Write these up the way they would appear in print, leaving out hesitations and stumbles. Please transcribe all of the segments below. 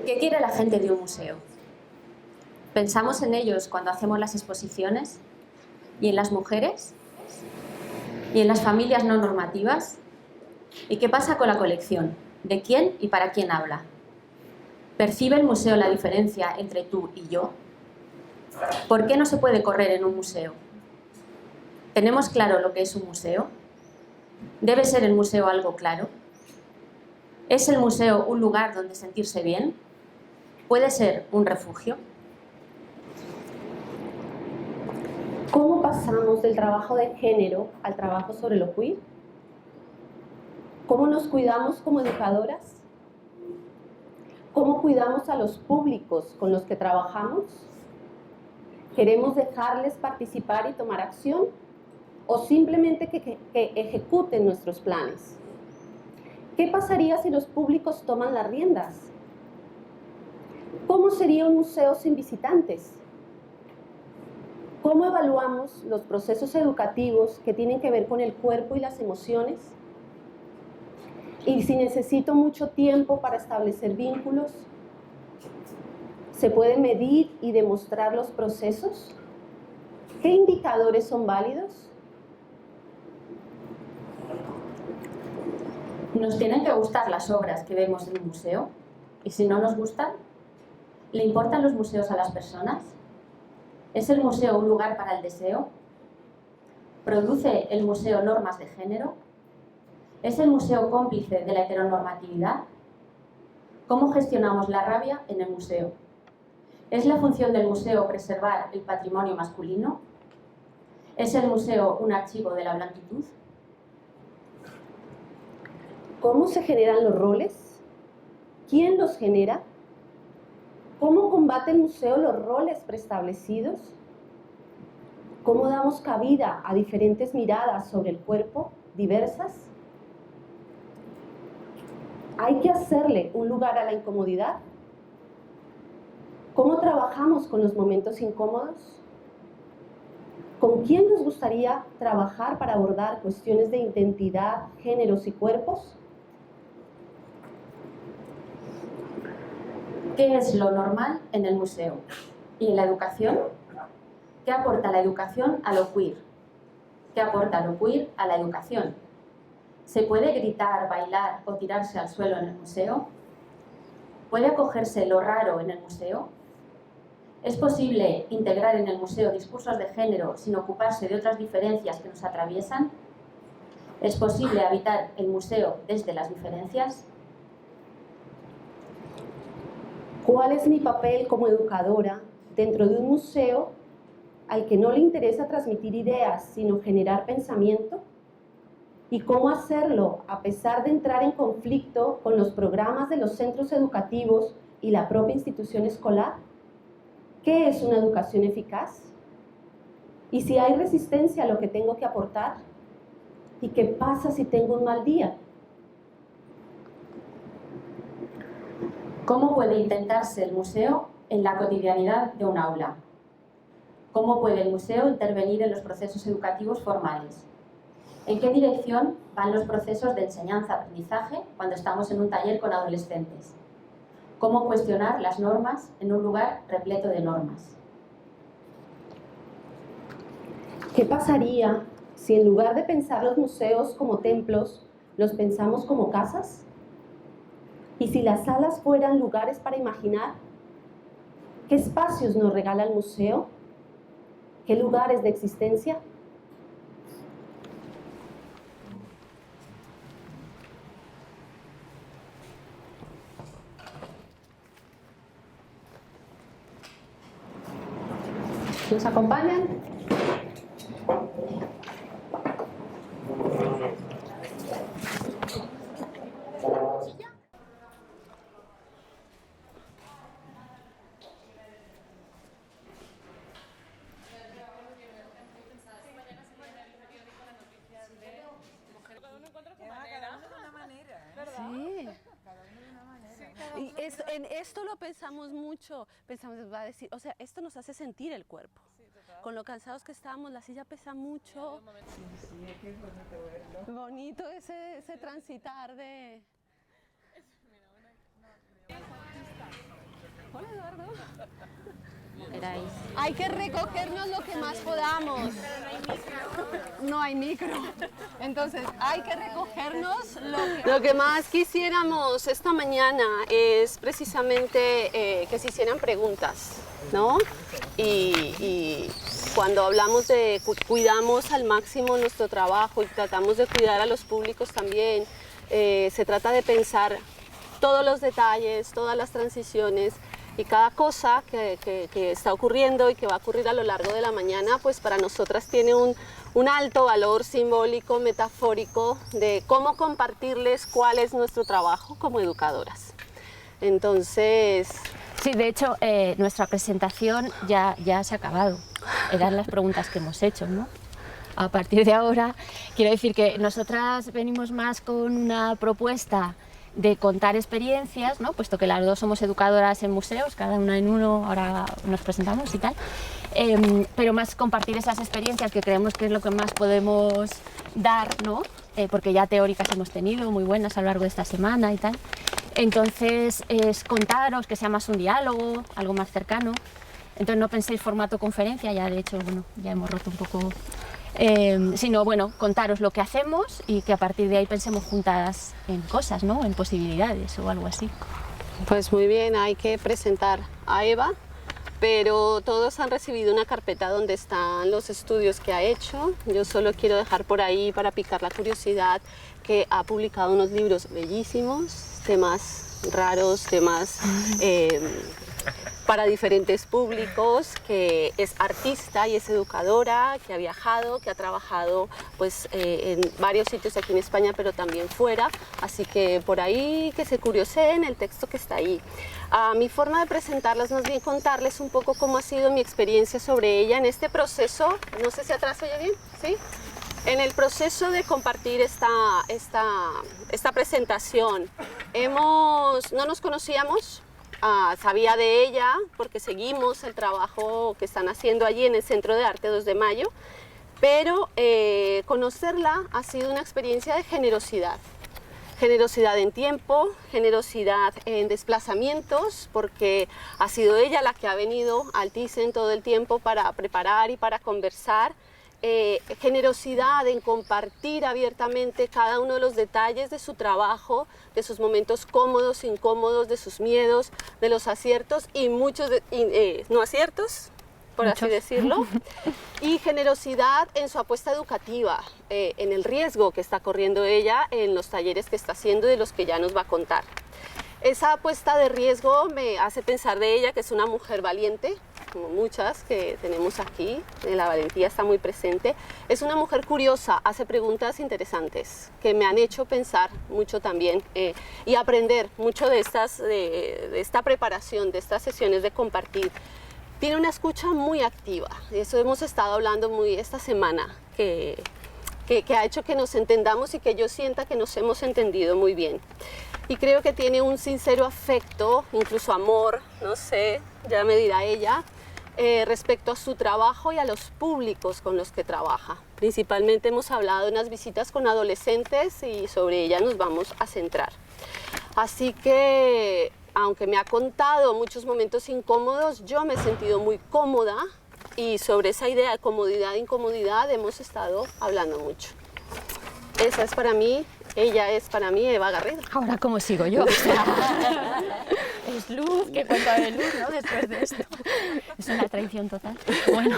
¿Qué quiere la gente de un museo? ¿Pensamos en ellos cuando hacemos las exposiciones? ¿Y en las mujeres? ¿Y en las familias no normativas? ¿Y qué pasa con la colección? ¿De quién y para quién habla? ¿Percibe el museo la diferencia entre tú y yo? ¿Por qué no se puede correr en un museo? ¿Tenemos claro lo que es un museo? ¿Debe ser el museo algo claro? ¿Es el museo un lugar donde sentirse bien? ¿Puede ser un refugio? ¿Cómo pasamos del trabajo de género al trabajo sobre lo queer? ¿Cómo nos cuidamos como educadoras? ¿Cómo cuidamos a los públicos con los que trabajamos? ¿Queremos dejarles participar y tomar acción? ¿O simplemente que ejecuten nuestros planes? ¿Qué pasaría si los públicos toman las riendas? ¿Cómo sería un museo sin visitantes? ¿Cómo evaluamos los procesos educativos que tienen que ver con el cuerpo y las emociones? Y si necesito mucho tiempo para establecer vínculos, ¿se puede medir y demostrar los procesos? ¿Qué indicadores son válidos? ¿Nos tienen que gustar las obras que vemos en un museo? ¿Y si no nos gustan? ¿Le importan los museos a las personas? ¿Es el museo un lugar para el deseo? ¿Produce el museo normas de género? ¿Es el museo cómplice de la heteronormatividad? ¿Cómo gestionamos la rabia en el museo? ¿Es la función del museo preservar el patrimonio masculino? ¿Es el museo un archivo de la blanquitud? ¿Cómo se generan los roles? ¿Quién los genera? ¿Cómo combate el museo los roles preestablecidos? ¿Cómo damos cabida a diferentes miradas sobre el cuerpo, diversas? ¿Hay que hacerle un lugar a la incomodidad? ¿Cómo trabajamos con los momentos incómodos? ¿Con quién nos gustaría trabajar para abordar cuestiones de identidad, géneros y cuerpos? ¿Qué es lo normal en el museo? ¿Y en la educación? ¿Qué aporta la educación a lo queer? ¿Qué aporta lo queer a la educación? ¿Se puede gritar, bailar o tirarse al suelo en el museo? ¿Puede acogerse lo raro en el museo? ¿Es posible integrar en el museo discursos de género sin ocuparse de otras diferencias que nos atraviesan? ¿Es posible habitar el museo desde las diferencias? ¿Cuál es mi papel como educadora dentro de un museo al que no le interesa transmitir ideas, sino generar pensamiento? ¿Y cómo hacerlo a pesar de entrar en conflicto con los programas de los centros educativos y la propia institución escolar? ¿Qué es una educación eficaz? ¿Y si hay resistencia a lo que tengo que aportar? ¿Y qué pasa si tengo un mal día? ¿Cómo puede intentarse el museo en la cotidianidad de un aula? ¿Cómo puede el museo intervenir en los procesos educativos formales? ¿En qué dirección van los procesos de enseñanza-aprendizaje cuando estamos en un taller con adolescentes? ¿Cómo cuestionar las normas en un lugar repleto de normas? ¿Qué pasaría si en lugar de pensar los museos como templos, los pensamos como casas? ¿Y si las salas fueran lugares para imaginar? ¿Qué espacios nos regala el museo? ¿Qué lugares de existencia? ¿Nos acompañan? Sí. Y en esto lo pensamos mucho, pensamos, va a decir, o sea, esto nos hace sentir el cuerpo. Con lo cansados que estábamos, la silla pesa mucho. Sí, es que es bonito verlo. Bonito ese transitar de... Erais... Hay que recogernos lo que más podamos. No hay micro. Entonces, hay que recogernos lo que más quisiéramos esta mañana es precisamente que se hicieran preguntas, ¿no? Y cuando hablamos de cuidamos al máximo nuestro trabajo y tratamos de cuidar a los públicos también, se trata de pensar todos los detalles, todas las transiciones y cada cosa que está ocurriendo y que va a ocurrir a lo largo de la mañana, pues para nosotras tiene un alto valor simbólico, metafórico, de cómo compartirles cuál es nuestro trabajo como educadoras. Entonces... Sí, de hecho, nuestra presentación ya se ha acabado. Eran las preguntas que hemos hecho, ¿no? A partir de ahora, quiero decir que nosotras venimos más con una propuesta de contar experiencias, ¿no? Puesto que las dos somos educadoras en museos, cada una en uno, ahora nos presentamos y tal, pero más compartir esas experiencias que creemos que es lo que más podemos dar, ¿no? Porque ya teóricas hemos tenido muy buenas a lo largo de esta semana y tal. Entonces es contaros, que sea más un diálogo, algo más cercano. Entonces no penséis formato conferencia, ya de hecho, bueno, ya hemos roto un poco... sino bueno, contaros lo que hacemos y que a partir de ahí pensemos juntas en cosas, ¿no? En posibilidades o algo así. Pues muy bien, hay que presentar a Eva, pero todos han recibido una carpeta donde están los estudios que ha hecho. Yo solo quiero dejar por ahí para picar la curiosidad que ha publicado unos libros bellísimos, temas raros, temas para diferentes públicos, que es artista y es educadora, que ha viajado, que ha trabajado pues, en varios sitios aquí en España, pero también fuera, así que por ahí que se curioseen el texto que está ahí. Mi forma de presentarlas, más bien contarles un poco cómo ha sido mi experiencia sobre ella en este proceso, no sé si atrás se oye bien, ¿sí? En el proceso de compartir esta presentación, no nos conocíamos. Sabía de ella porque seguimos el trabajo que están haciendo allí en el Centro de Arte 2 de Mayo, pero conocerla ha sido una experiencia de generosidad. Generosidad en tiempo, generosidad en desplazamientos, porque ha sido ella la que ha venido al Thyssen todo el tiempo para preparar y para conversar. Generosidad en compartir abiertamente cada uno de los detalles de su trabajo, de sus momentos cómodos, incómodos, de sus miedos, de los aciertos y muchos no aciertos, por así decirlo. Y generosidad en su apuesta educativa, en el riesgo que está corriendo ella en los talleres que está haciendo y de los que ya nos va a contar. Esa apuesta de riesgo me hace pensar de ella que es una mujer valiente, como muchas que tenemos aquí, la valentía está muy presente. Es una mujer curiosa, hace preguntas interesantes que me han hecho pensar mucho también y aprender mucho de esta preparación, de estas sesiones de compartir. Tiene una escucha muy activa, de eso hemos estado hablando muy esta semana, que ha hecho que nos entendamos y que yo sienta que nos hemos entendido muy bien. Y creo que tiene un sincero afecto, incluso amor, no sé, ya me dirá ella, respecto a su trabajo y a los públicos con los que trabaja. Principalmente hemos hablado en unas visitas con adolescentes y sobre ella nos vamos a centrar. Así que, aunque me ha contado muchos momentos incómodos, yo me he sentido muy cómoda y sobre esa idea de comodidad e incomodidad hemos estado hablando mucho. Esa es para mí, ella es para mí Eva Garrido. Ahora, ¿cómo sigo yo? Es Luz, que cuenta de Luz, ¿no? Después de esto. Es una traición total. Bueno,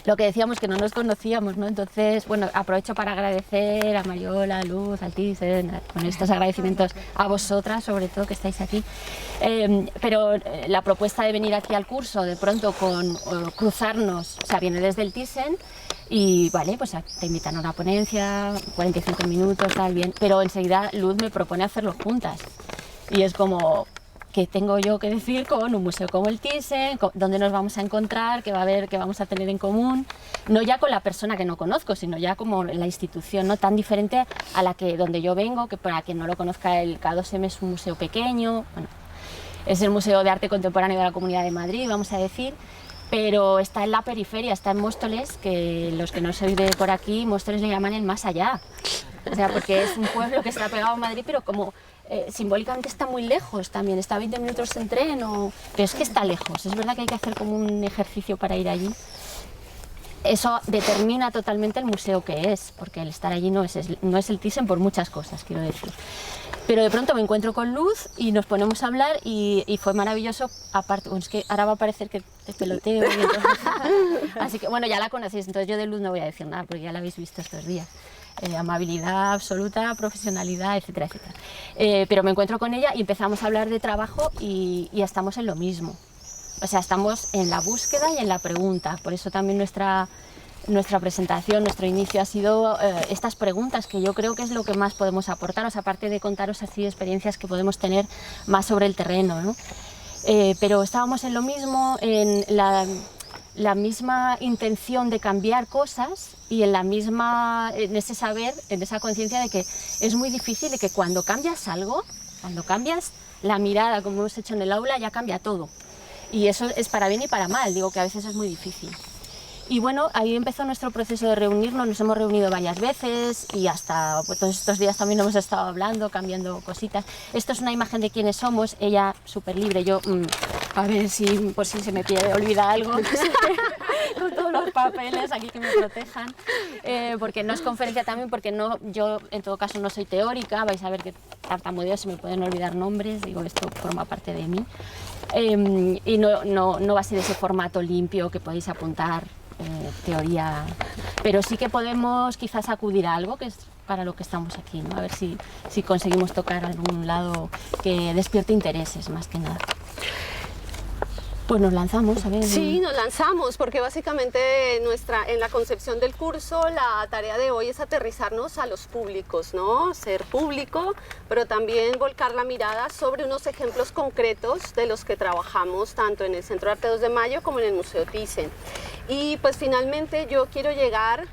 lo que decíamos que no nos conocíamos, ¿no? Entonces, bueno, aprovecho para agradecer a Mariola, a Luz, al Thyssen, con estos agradecimientos a vosotras, sobre todo, que estáis aquí. Pero la propuesta de venir aquí al curso, de pronto con cruzarnos, o sea, viene desde el Thyssen, y vale, pues te invitan a una ponencia, 45 minutos, tal, bien, pero enseguida Luz me propone hacerlo juntas. Y es como, ¿qué tengo yo que decir con un museo como el Thyssen? ¿Dónde nos vamos a encontrar? ¿Qué va a haber? ¿Qué vamos a tener en común? No ya con la persona que no conozco, sino ya como la institución, ¿no? Tan diferente a la que donde yo vengo, que para quien no lo conozca, el K2M es un museo pequeño, bueno, es el Museo de Arte Contemporáneo de la Comunidad de Madrid, vamos a decir, pero está en la periferia, está en Móstoles, que los que no sois de por aquí, Móstoles le llaman el más allá. O sea, porque es un pueblo que está pegado a Madrid, pero como simbólicamente está muy lejos también, está a 20 minutos en tren, pero es que está lejos. Es verdad que hay que hacer como un ejercicio para ir allí. Eso determina totalmente el museo que es, porque el estar allí no es el Thyssen por muchas cosas, quiero decir. Pero de pronto me encuentro con Luz y nos ponemos a hablar y fue maravilloso. Aparte, bueno, es que ahora va a parecer que te peloteo. Y entonces, así que bueno, ya la conocéis, entonces yo de Luz no voy a decir nada porque ya la habéis visto estos días. Amabilidad absoluta, profesionalidad, etcétera, etcétera. Pero me encuentro con ella y empezamos a hablar de trabajo y estamos en lo mismo. O sea, estamos en la búsqueda y en la pregunta. Por eso también nuestra presentación, nuestro inicio ha sido estas preguntas, que yo creo que es lo que más podemos aportaros, aparte de contaros así experiencias que podemos tener más sobre el terreno, ¿no? Pero estábamos en lo mismo, en la misma intención de cambiar cosas y en ese saber, en esa conciencia de que es muy difícil y que cuando cambias algo, cuando cambias la mirada, como hemos hecho en el aula, ya cambia todo. Y eso es para bien y para mal, digo que a veces es muy difícil. Y bueno, ahí empezó nuestro proceso de reunirnos, nos hemos reunido varias veces y hasta pues, todos estos días también hemos estado hablando, cambiando cositas. Esto es una imagen de quiénes somos, ella súper libre, yo a ver si por si se me olvida algo, con todos los papeles aquí que me protejan, porque no es conferencia también, porque yo en todo caso no soy teórica, vais a ver que tartamudeo, se me pueden olvidar nombres, digo, esto forma parte de mí. Y no va a ser ese formato limpio que podéis apuntar, teoría, pero sí que podemos quizás acudir a algo que es para lo que estamos aquí, ¿no? A ver si conseguimos tocar algún lado que despierte intereses, más que nada. Pues nos lanzamos, a ver. Sí, nos lanzamos, porque básicamente en la concepción del curso la tarea de hoy es aterrizarnos a los públicos, ¿no? Ser público, pero también volcar la mirada sobre unos ejemplos concretos de los que trabajamos tanto en el Centro de Arte 2 de Mayo como en el Museo Thyssen. Y pues finalmente yo quiero llegar,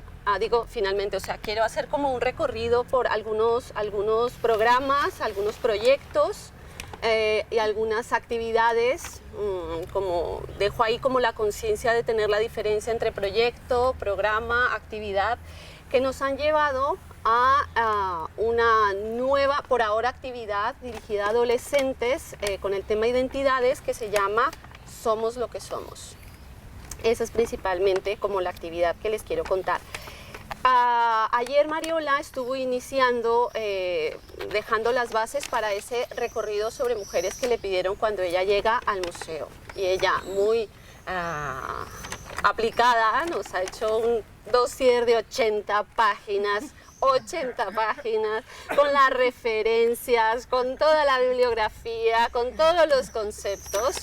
finalmente, o sea, quiero hacer como un recorrido por algunos programas, algunos proyectos, y algunas actividades, como dejo ahí como la conciencia de tener la diferencia entre proyecto, programa, actividad, que nos han llevado a una nueva, por ahora, actividad dirigida a adolescentes con el tema identidades que se llama Somos lo que somos. Esa es principalmente como la actividad que les quiero contar. Ayer Mariola estuvo iniciando, dejando las bases para ese recorrido sobre mujeres que le pidieron cuando ella llega al museo. Y ella, muy aplicada, nos ha hecho un dossier de 80 páginas, con las referencias, con toda la bibliografía, con todos los conceptos,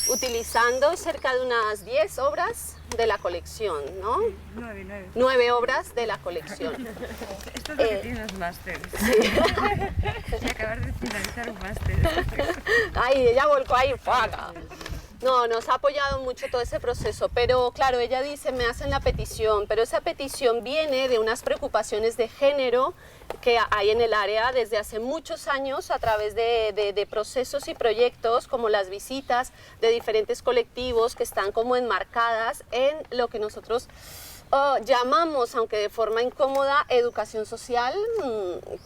utilizando cerca de unas 10 obras de la colección, ¿no? 9 obras de la colección. Esto es lo que tienen los másteres. Sí. Y acabar de finalizar un máster. Ay, ella volcó ahí, ¡fuaca! No, nos ha apoyado mucho todo ese proceso, pero claro, ella dice, me hacen la petición, pero esa petición viene de unas preocupaciones de género que hay en el área desde hace muchos años a través de procesos y proyectos como las visitas de diferentes colectivos que están como enmarcadas en lo que nosotros llamamos, aunque de forma incómoda, educación social,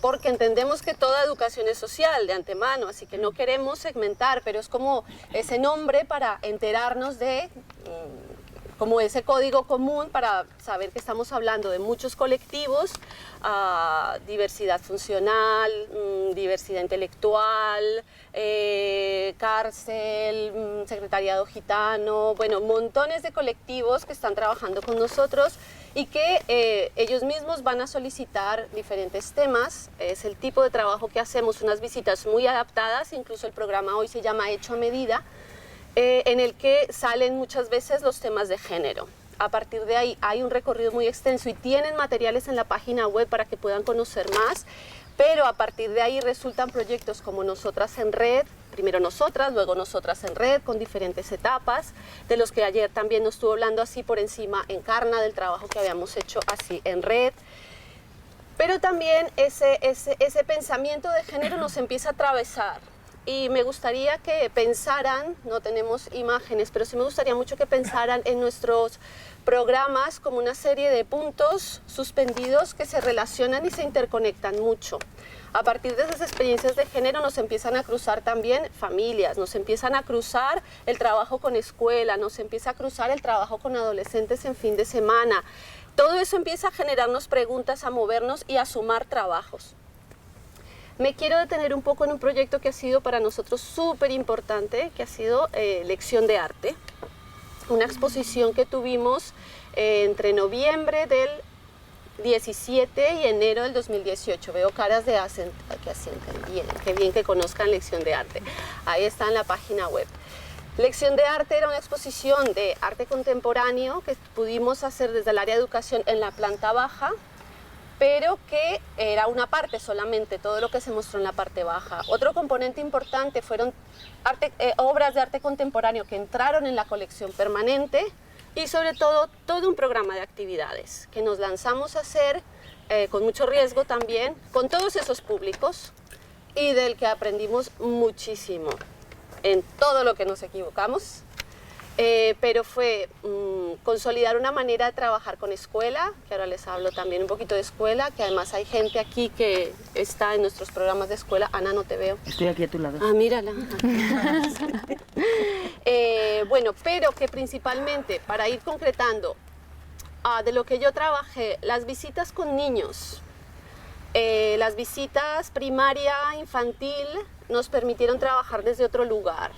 porque entendemos que toda educación es social de antemano, así que no queremos segmentar, pero es como ese nombre para enterarnos de como ese código común para saber que estamos hablando de muchos colectivos, diversidad funcional, diversidad intelectual, cárcel, secretariado gitano, bueno, montones de colectivos que están trabajando con nosotros y que ellos mismos van a solicitar diferentes temas. Es el tipo de trabajo que hacemos, unas visitas muy adaptadas, incluso el programa hoy se llama Hecho a Medida, en el que salen muchas veces los temas de género. A partir de ahí hay un recorrido muy extenso y tienen materiales en la página web para que puedan conocer más, pero a partir de ahí resultan proyectos como Nosotras en Red, primero nosotras, luego Nosotras en Red, con diferentes etapas, de los que ayer también nos estuvo hablando así por encima Encarna, del trabajo que habíamos hecho así en red. Pero también ese pensamiento de género nos empieza a atravesar y me gustaría que pensaran, no tenemos imágenes, pero sí me gustaría mucho que pensaran en nuestros programas como una serie de puntos suspendidos que se relacionan y se interconectan mucho. A partir de esas experiencias de género nos empiezan a cruzar también familias, nos empiezan a cruzar el trabajo con escuela, nos empieza a cruzar el trabajo con adolescentes en fin de semana. Todo eso empieza a generarnos preguntas, a movernos y a sumar trabajos. Me quiero detener un poco en un proyecto que ha sido para nosotros súper importante, que ha sido Lección de Arte. Una exposición que tuvimos entre noviembre del 17 y enero del 2018. Veo caras de que asienten. Bien, qué bien que conozcan Lección de Arte. Ahí está en la página web. Lección de Arte era una exposición de arte contemporáneo que pudimos hacer desde el área de educación en la planta baja, pero que era una parte solamente, todo lo que se mostró en la parte baja. Otro componente importante fueron obras de arte contemporáneo que entraron en la colección permanente y sobre todo un programa de actividades que nos lanzamos a hacer con mucho riesgo también, con todos esos públicos y del que aprendimos muchísimo en todo lo que nos equivocamos. Pero fue consolidar una manera de trabajar con escuela, que ahora les hablo también un poquito de escuela, que además hay gente aquí que está en nuestros programas de escuela. Ana, no te veo. Estoy aquí a tu lado. Ah, mírala. Bueno, pero que principalmente, para ir concretando, de lo que yo trabajé, las visitas con niños, las visitas primaria, infantil, nos permitieron trabajar desde otro lugar.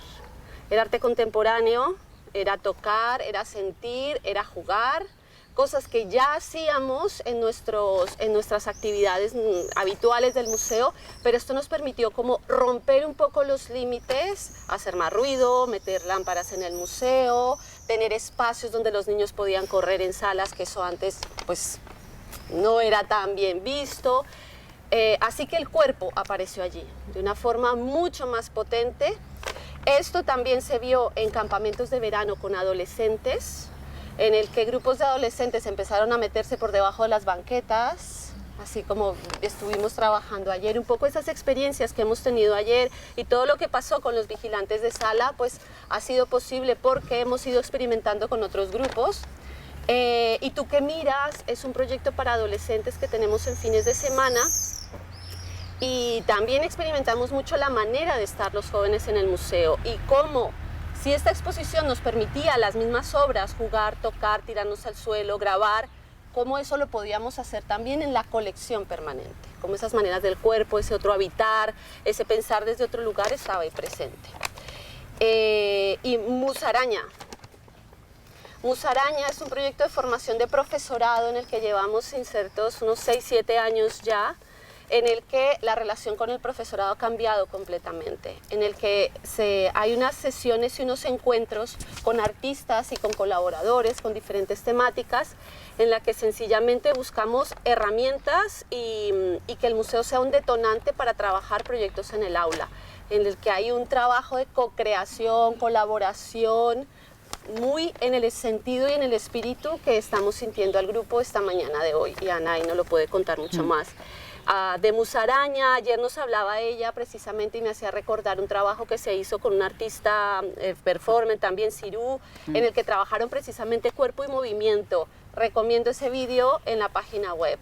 Era arte contemporáneo, era tocar, era sentir, era jugar, cosas que ya hacíamos en nuestras actividades habituales del museo, pero esto nos permitió como romper un poco los límites, hacer más ruido, meter lámparas en el museo, tener espacios donde los niños podían correr en salas, que eso antes pues no era tan bien visto. Así que el cuerpo apareció allí de una forma mucho más potente. Esto también se vio en campamentos de verano con adolescentes, en el que grupos de adolescentes empezaron a meterse por debajo de las banquetas, así como estuvimos trabajando ayer. Un poco esas experiencias que hemos tenido ayer y todo lo que pasó con los vigilantes de sala, pues ha sido posible porque hemos ido experimentando con otros grupos. Y Tú que miras es un proyecto para adolescentes que tenemos en fines de semana. Y también experimentamos mucho la manera de estar los jóvenes en el museo y cómo, si esta exposición nos permitía las mismas obras, jugar, tocar, tirarnos al suelo, grabar, cómo eso lo podíamos hacer también en la colección permanente, cómo esas maneras del cuerpo, ese otro habitar, ese pensar desde otro lugar estaba ahí presente. Y Musaraña. Musaraña es un proyecto de formación de profesorado en el que llevamos insertos unos 6-7 años ya, en el que la relación con el profesorado ha cambiado completamente, en el que hay unas sesiones y unos encuentros con artistas y con colaboradores con diferentes temáticas, en la que sencillamente buscamos herramientas y que el museo sea un detonante para trabajar proyectos en el aula, en el que hay un trabajo de co-creación, colaboración, muy en el sentido y en el espíritu que estamos sintiendo al grupo esta mañana de hoy, y Ana ahí nos lo puede contar mucho más. De Musaraña, ayer nos hablaba ella precisamente y me hacía recordar un trabajo que se hizo con un artista performer, también Cirú, en el que trabajaron precisamente cuerpo y movimiento. Recomiendo ese vídeo en la página web.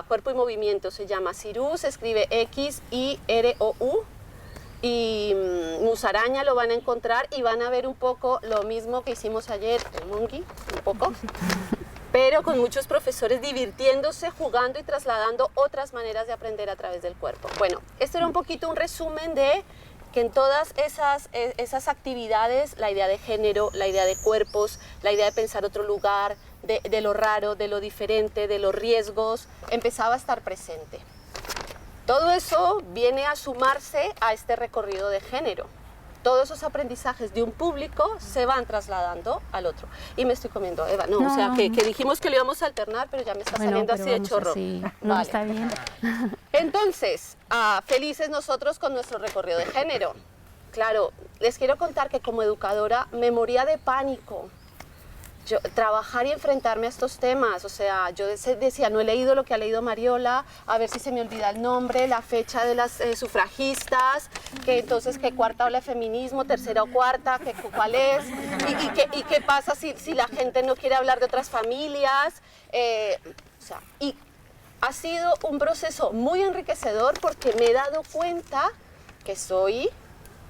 Cuerpo y movimiento se llama Cirú, se escribe Xirou, y Musaraña lo van a encontrar y van a ver un poco lo mismo que hicimos ayer en Mongi, un poco. Pero con muchos profesores divirtiéndose, jugando y trasladando otras maneras de aprender a través del cuerpo. Bueno, esto era un poquito un resumen de que en todas esas actividades, la idea de género, la idea de cuerpos, la idea de pensar otro lugar, de lo raro, de lo diferente, de los riesgos, empezaba a estar presente. Todo eso viene a sumarse a este recorrido de género. Todos esos aprendizajes de un público se van trasladando al otro. Y me estoy comiendo a Eva, no, o sea, que dijimos que lo íbamos a alternar, pero ya me está saliendo así de chorro. Así. Vale. No, está bien. Entonces, felices nosotros con nuestro recorrido de género. Claro, les quiero contar que como educadora me moría de pánico trabajar y enfrentarme a estos temas, o sea, yo decía, no he leído lo que ha leído Mariola, a ver si se me olvida el nombre, la fecha de las sufragistas, que entonces qué cuarta ola de feminismo, tercera o cuarta, cuál es, y qué pasa si la gente no quiere hablar de otras familias, o sea, y ha sido un proceso muy enriquecedor porque me he dado cuenta que soy,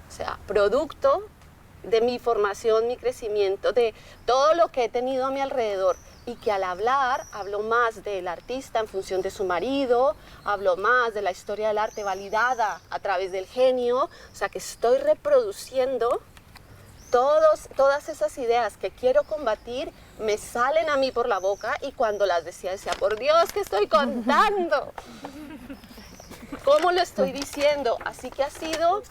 o sea, producto de mi formación, mi crecimiento, de todo lo que he tenido a mi alrededor, y que al hablar, hablo más del artista en función de su marido, hablo más de la historia del arte validada a través del genio, o sea que estoy reproduciendo todas esas ideas que quiero combatir, me salen a mí por la boca, y cuando las decía, por Dios, ¿qué estoy contando? ¿Cómo lo estoy diciendo? Así que ha sido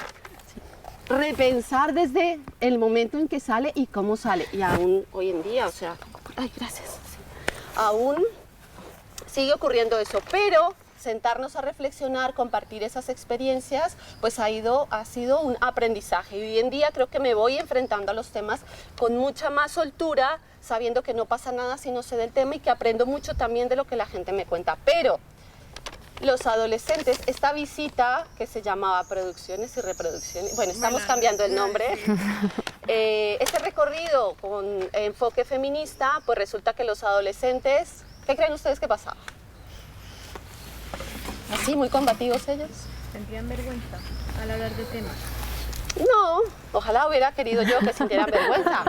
repensar desde el momento en que sale y cómo sale. Y aún hoy en día, o sea, ay, gracias. Sí. Aún sigue ocurriendo eso, pero sentarnos a reflexionar, compartir esas experiencias, pues ha sido un aprendizaje. Y hoy en día creo que me voy enfrentando a los temas con mucha más soltura, sabiendo que no pasa nada si no sé del tema y que aprendo mucho también de lo que la gente me cuenta. Pero los adolescentes, esta visita que se llamaba Producciones y Reproducciones, bueno, estamos cambiando el nombre, este recorrido con enfoque feminista, pues resulta que los adolescentes, ¿qué creen ustedes que pasaba? Así, muy combativos ellos. ¿Sentían vergüenza al hablar de temas? No, ojalá hubiera querido yo que sintieran vergüenza.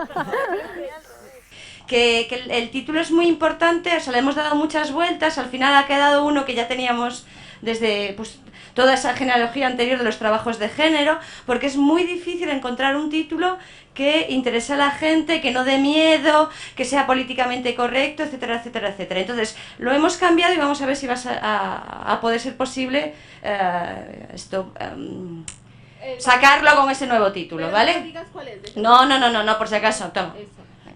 Que el título es muy importante, o sea, le hemos dado muchas vueltas, al final ha quedado uno que ya teníamos desde pues, toda esa genealogía anterior de los trabajos de género, porque es muy difícil encontrar un título que interese a la gente, que no dé miedo, que sea políticamente correcto, etcétera, etcétera, etcétera. Entonces, lo hemos cambiado y vamos a ver si va a poder ser posible sacarlo con ese nuevo título, ¿vale? No digas cuál es. No, por si acaso, toma.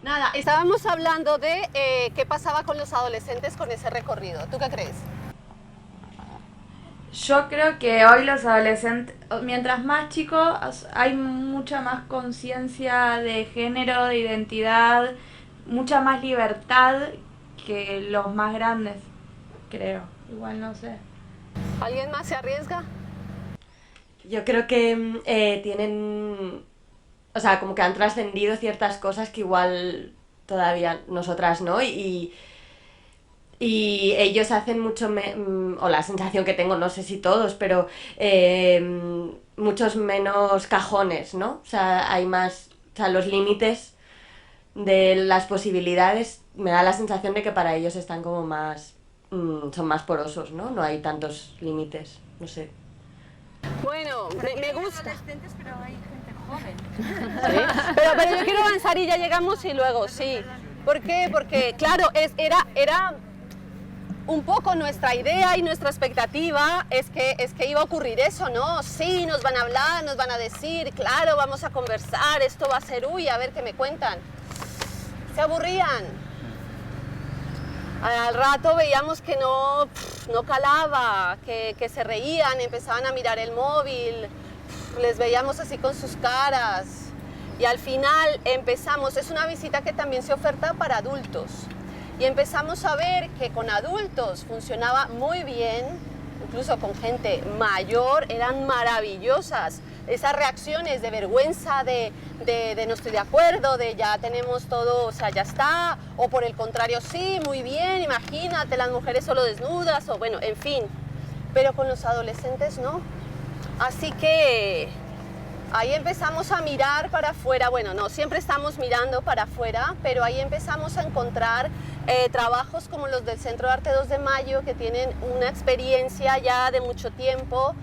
Nada, estábamos hablando de qué pasaba con los adolescentes con ese recorrido. ¿Tú qué crees? Yo creo que hoy los adolescentes, mientras más chicos, hay mucha más conciencia de género, de identidad, mucha más libertad que los más grandes, creo. Igual no sé. ¿Alguien más se arriesga? Yo creo que tienen, o sea, como que han trascendido ciertas cosas que igual todavía nosotras no, y ellos hacen mucho, o la sensación que tengo, no sé si todos, pero muchos menos cajones, ¿no? O sea, hay más, o sea, los límites de las posibilidades, me da la sensación de que para ellos están como más, son más porosos, ¿no? No hay tantos límites, no sé. Bueno, me gusta. Adolescentes, pero hay gente joven. ¿Sí? Pero yo quiero avanzar y ya llegamos y luego, sí. ¿Por qué? Porque, claro, era un poco nuestra idea y nuestra expectativa es que iba a ocurrir eso, ¿no? Sí, nos van a hablar, nos van a decir, claro, vamos a conversar, esto va a ser, uy, a ver qué me cuentan. Se aburrían. Al rato veíamos que no calaba, que se reían, empezaban a mirar el móvil, les veíamos así con sus caras. Y al final empezamos, es una visita que también se oferta para adultos. Y empezamos a ver que con adultos funcionaba muy bien, incluso con gente mayor, eran maravillosas. Esas reacciones de vergüenza, de no estoy de acuerdo, de ya tenemos todo, o sea, ya está, o por el contrario, sí, muy bien, imagínate, las mujeres solo desnudas, o bueno, en fin. Pero con los adolescentes no. Así que ahí empezamos a mirar para afuera, bueno, no, siempre estamos mirando para afuera, pero ahí empezamos a encontrar trabajos como los del Centro de Arte 2 de Mayo, que tienen una experiencia ya de mucho tiempo,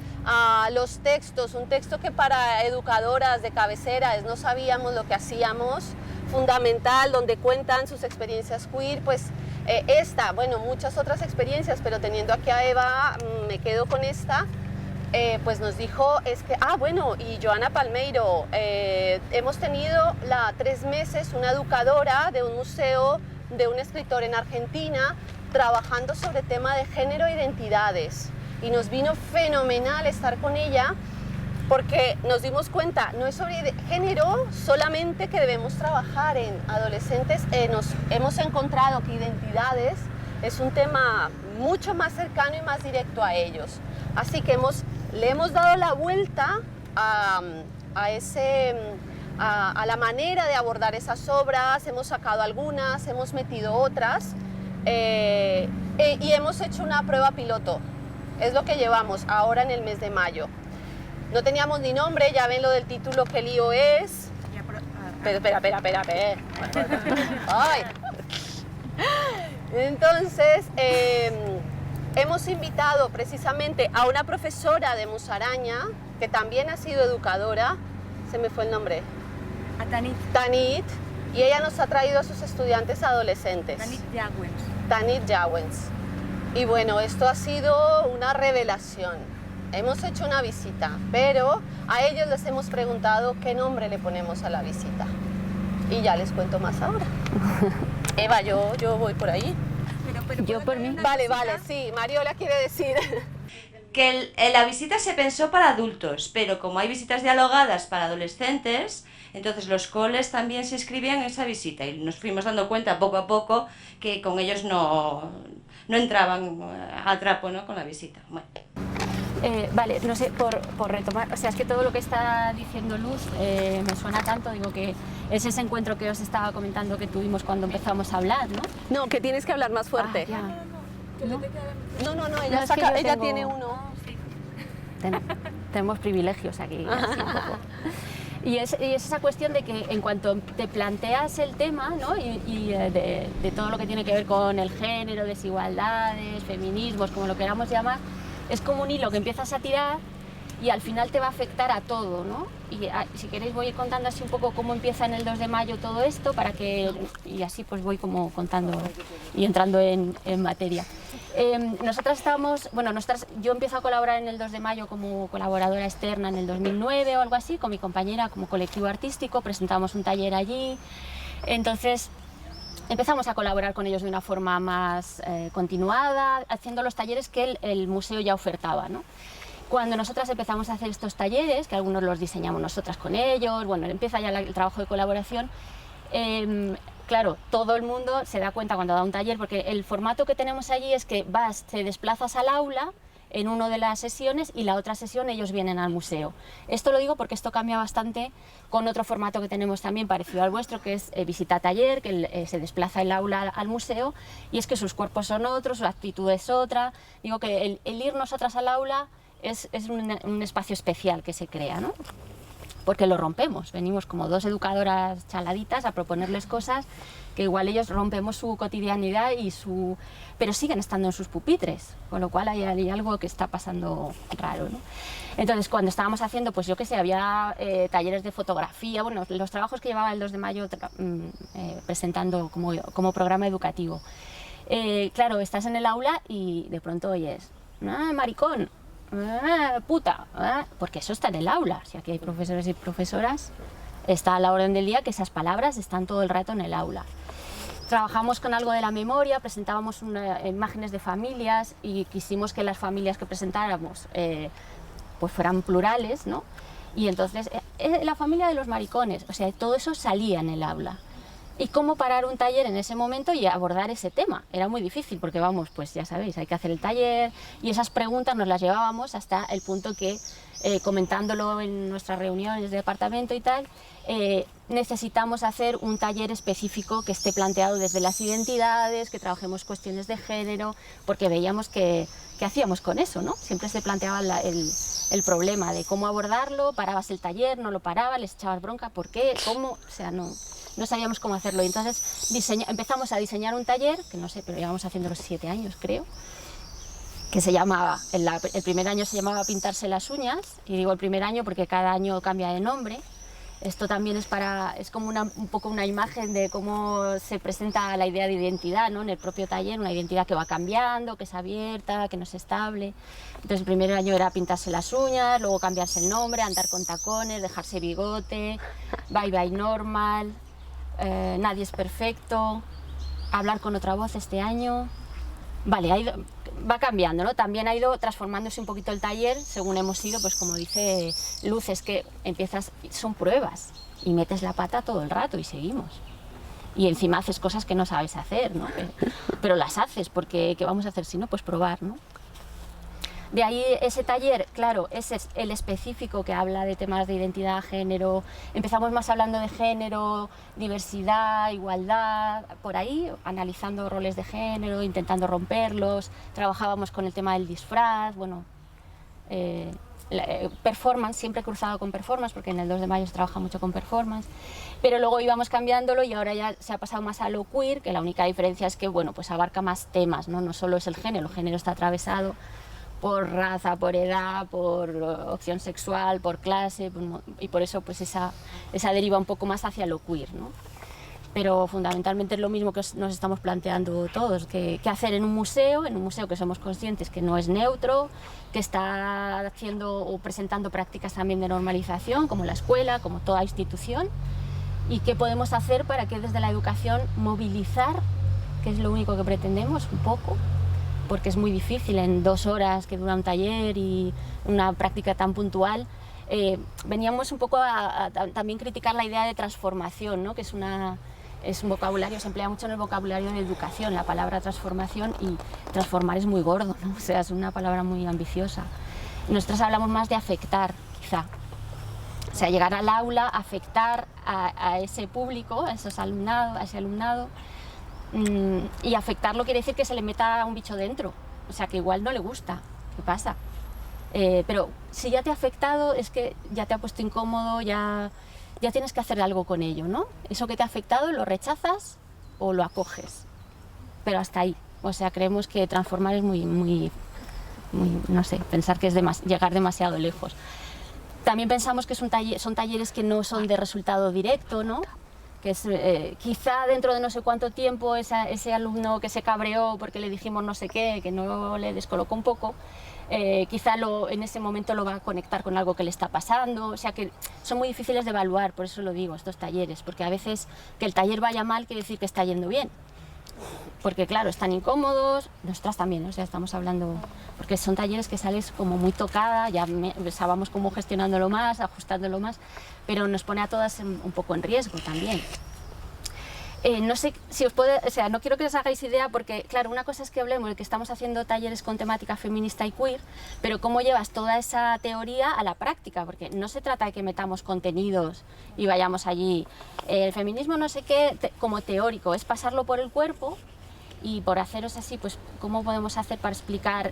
los textos, un texto que para educadoras de cabecera no sabíamos lo que hacíamos, fundamental, donde cuentan sus experiencias queer, pues esta, bueno, muchas otras experiencias, pero teniendo aquí a Eva, me quedo con esta. Pues nos dijo, bueno, y Joana Palmeiro, hemos tenido 3 meses una educadora de un museo, de un escritor en Argentina, trabajando sobre tema de género e identidades. Y nos vino fenomenal estar con ella porque nos dimos cuenta, no es sobre género solamente que debemos trabajar en adolescentes, nos hemos encontrado que identidades es un tema mucho más cercano y más directo a ellos. Así que le hemos dado la vuelta a la manera de abordar esas obras, hemos sacado algunas, hemos metido otras y hemos hecho una prueba piloto. Es lo que llevamos ahora en el mes de mayo. No teníamos ni nombre, ya ven lo del título, qué lío es. Pero, espera. Ay. Entonces, hemos invitado precisamente a una profesora de Musaraña, que también ha sido educadora, se me fue el nombre. A Tanit. Tanit, y ella nos ha traído a sus estudiantes adolescentes. Tanit Yawens. Tanit Yawens. Y bueno, esto ha sido una revelación. Hemos hecho una visita, pero a ellos les hemos preguntado qué nombre le ponemos a la visita. Y ya les cuento más ahora. Eva, yo voy por ahí. Pero Yo por mí. Vale, sí, Mariola quiere decir. Que la visita se pensó para adultos, pero como hay visitas dialogadas para adolescentes, entonces los coles también se inscribían en esa visita y nos fuimos dando cuenta poco a poco que con ellos no entraban a trapo, ¿no?, con la visita. Bueno. Vale, no sé, por retomar, o sea, es que todo lo que está diciendo Luz me suena tanto, digo que es ese encuentro que os estaba comentando que tuvimos cuando empezamos a hablar, ¿no? No, que tienes que hablar más fuerte. Ah, ya. No, No, ella, es que yo ella tengo- tiene uno. Tenemos privilegios aquí, así un poco. Y es esa cuestión de que en cuanto te planteas el tema, ¿no?, y de todo lo que tiene que ver con el género, desigualdades, feminismos, como lo queramos llamar, es como un hilo que empiezas a tirar y al final te va a afectar a todo, ¿no? Y si queréis voy a ir contando así un poco cómo empieza en el 2 de mayo todo esto, y así pues voy como contando y entrando en materia. Yo empiezo a colaborar en el 2 de mayo como colaboradora externa en el 2009 o algo así, con mi compañera como colectivo artístico, presentamos un taller allí, entonces empezamos a colaborar con ellos de una forma más continuada, haciendo los talleres que el museo ya ofertaba, ¿no? Cuando nosotras empezamos a hacer estos talleres, que algunos los diseñamos nosotras con ellos, bueno, empieza ya el trabajo de colaboración, claro, todo el mundo se da cuenta cuando da un taller, porque el formato que tenemos allí es que te desplazas al aula en una de las sesiones y la otra sesión ellos vienen al museo. Esto lo digo porque esto cambia bastante con otro formato que tenemos también parecido al vuestro, que es visita taller, que se desplaza el aula al museo, y es que sus cuerpos son otros, su actitud es otra. Digo que el ir nosotras al aula es un espacio especial que se crea, ¿no? Porque lo rompemos, venimos como dos educadoras chaladitas a proponerles cosas que igual ellos rompemos su cotidianidad pero siguen estando en sus pupitres, con lo cual hay algo que está pasando raro, ¿no? Entonces cuando estábamos haciendo, pues yo qué sé, había talleres de fotografía, bueno, los trabajos que llevaba el 2 de mayo presentando como programa educativo. Claro, estás en el aula y de pronto oyes, ¡ah, maricón! Puta, porque eso está en el aula. Si aquí hay profesores y profesoras, está a la orden del día que esas palabras están todo el rato en el aula. Trabajamos con algo de la memoria, presentábamos imágenes de familias y quisimos que las familias que presentáramos pues fueran plurales, ¿no? Y entonces, la familia de los maricones, o sea, todo eso salía en el aula. Y cómo parar un taller en ese momento y abordar ese tema. Era muy difícil porque vamos, pues ya sabéis, hay que hacer el taller y esas preguntas nos las llevábamos hasta el punto que, comentándolo en nuestras reuniones de departamento y tal, necesitamos hacer un taller específico que esté planteado desde las identidades, que trabajemos cuestiones de género, porque veíamos que hacíamos con eso, ¿no? Siempre se planteaba el problema de cómo abordarlo, parabas el taller, no lo parabas, les echabas bronca, ¿por qué? ¿Cómo? O sea, no sabíamos cómo hacerlo. Y entonces empezamos a diseñar un taller, que no sé, pero llevamos haciendo los 7 años, creo, que se llamaba, el primer año se llamaba Pintarse las uñas, y digo el primer año porque cada año cambia de nombre. Esto también es como un poco una imagen de cómo se presenta la idea de identidad, ¿no? En el propio taller, una identidad que va cambiando, que es abierta, que no es estable. Entonces el primer año era pintarse las uñas, luego cambiarse el nombre, andar con tacones, dejarse bigote, bye bye normal, nadie es perfecto, hablar con otra voz este año. Vale, va cambiando, ¿no? También ha ido transformándose un poquito el taller según hemos ido, pues como dice Luz, es que empiezas, son pruebas y metes la pata todo el rato y seguimos. Y encima haces cosas que no sabes hacer, ¿no? Pero las haces, porque ¿qué vamos a hacer si no? Pues probar, ¿no? De ahí ese taller, claro, ese es el específico que habla de temas de identidad, género. Empezamos más hablando de género, diversidad, igualdad, por ahí, analizando roles de género, intentando romperlos. Trabajábamos con el tema del disfraz, bueno, performance, siempre cruzado con performance, porque en el 2 de mayo se trabaja mucho con performance. Pero luego íbamos cambiándolo y ahora ya se ha pasado más a lo queer, que la única diferencia es que, bueno, pues abarca más temas, ¿no? No solo es el género está atravesado por raza, por edad, por opción sexual, por clase, y por eso pues esa deriva un poco más hacia lo queer, ¿no? Pero fundamentalmente es lo mismo que nos estamos planteando todos, que hacer en un museo que somos conscientes que no es neutro, que está haciendo o presentando prácticas también de normalización, como la escuela, como toda institución, y qué podemos hacer para que desde la educación movilizar, que es lo único que pretendemos un poco, porque es muy difícil en 2 horas que dura un taller y una práctica tan puntual. Veníamos un poco a también criticar la idea de transformación, ¿no? Que es un vocabulario, se emplea mucho en el vocabulario de educación, la palabra transformación, y transformar es muy gordo, ¿no? O sea, es una palabra muy ambiciosa. Nosotros hablamos más de afectar, quizá. O sea, llegar al aula, afectar a ese público, a ese alumnado, y afectarlo quiere decir que se le meta un bicho dentro, o sea, que igual no le gusta, ¿qué pasa? Pero si ya te ha afectado, es que ya te ha puesto incómodo, ya tienes que hacer algo con ello, ¿no? Eso que te ha afectado lo rechazas o lo acoges, pero hasta ahí. O sea, creemos que transformar es muy no sé, pensar que es llegar demasiado lejos. También pensamos que son talleres que no son de resultado directo, ¿no? Que es, quizá dentro de no sé cuánto tiempo ese alumno que se cabreó porque le dijimos no sé qué, que no le descolocó un poco, quizá en ese momento lo va a conectar con algo que le está pasando. O sea que son muy difíciles de evaluar, por eso lo digo, estos talleres, porque a veces que el taller vaya mal quiere decir que está yendo bien. Porque claro, están incómodos, nosotras también, o sea, estamos hablando, porque son talleres que sales como muy tocada, ya vamos como gestionándolo más, ajustándolo más, pero nos pone a todas un poco en riesgo también. No sé si os puede, o sea, no quiero que os hagáis idea porque, claro, una cosa es que hablemos de que estamos haciendo talleres con temática feminista y queer, pero cómo llevas toda esa teoría a la práctica, porque no se trata de que metamos contenidos y vayamos allí. El feminismo no sé qué, como teórico, es pasarlo por el cuerpo y por haceros así, pues, ¿cómo podemos hacer para explicar?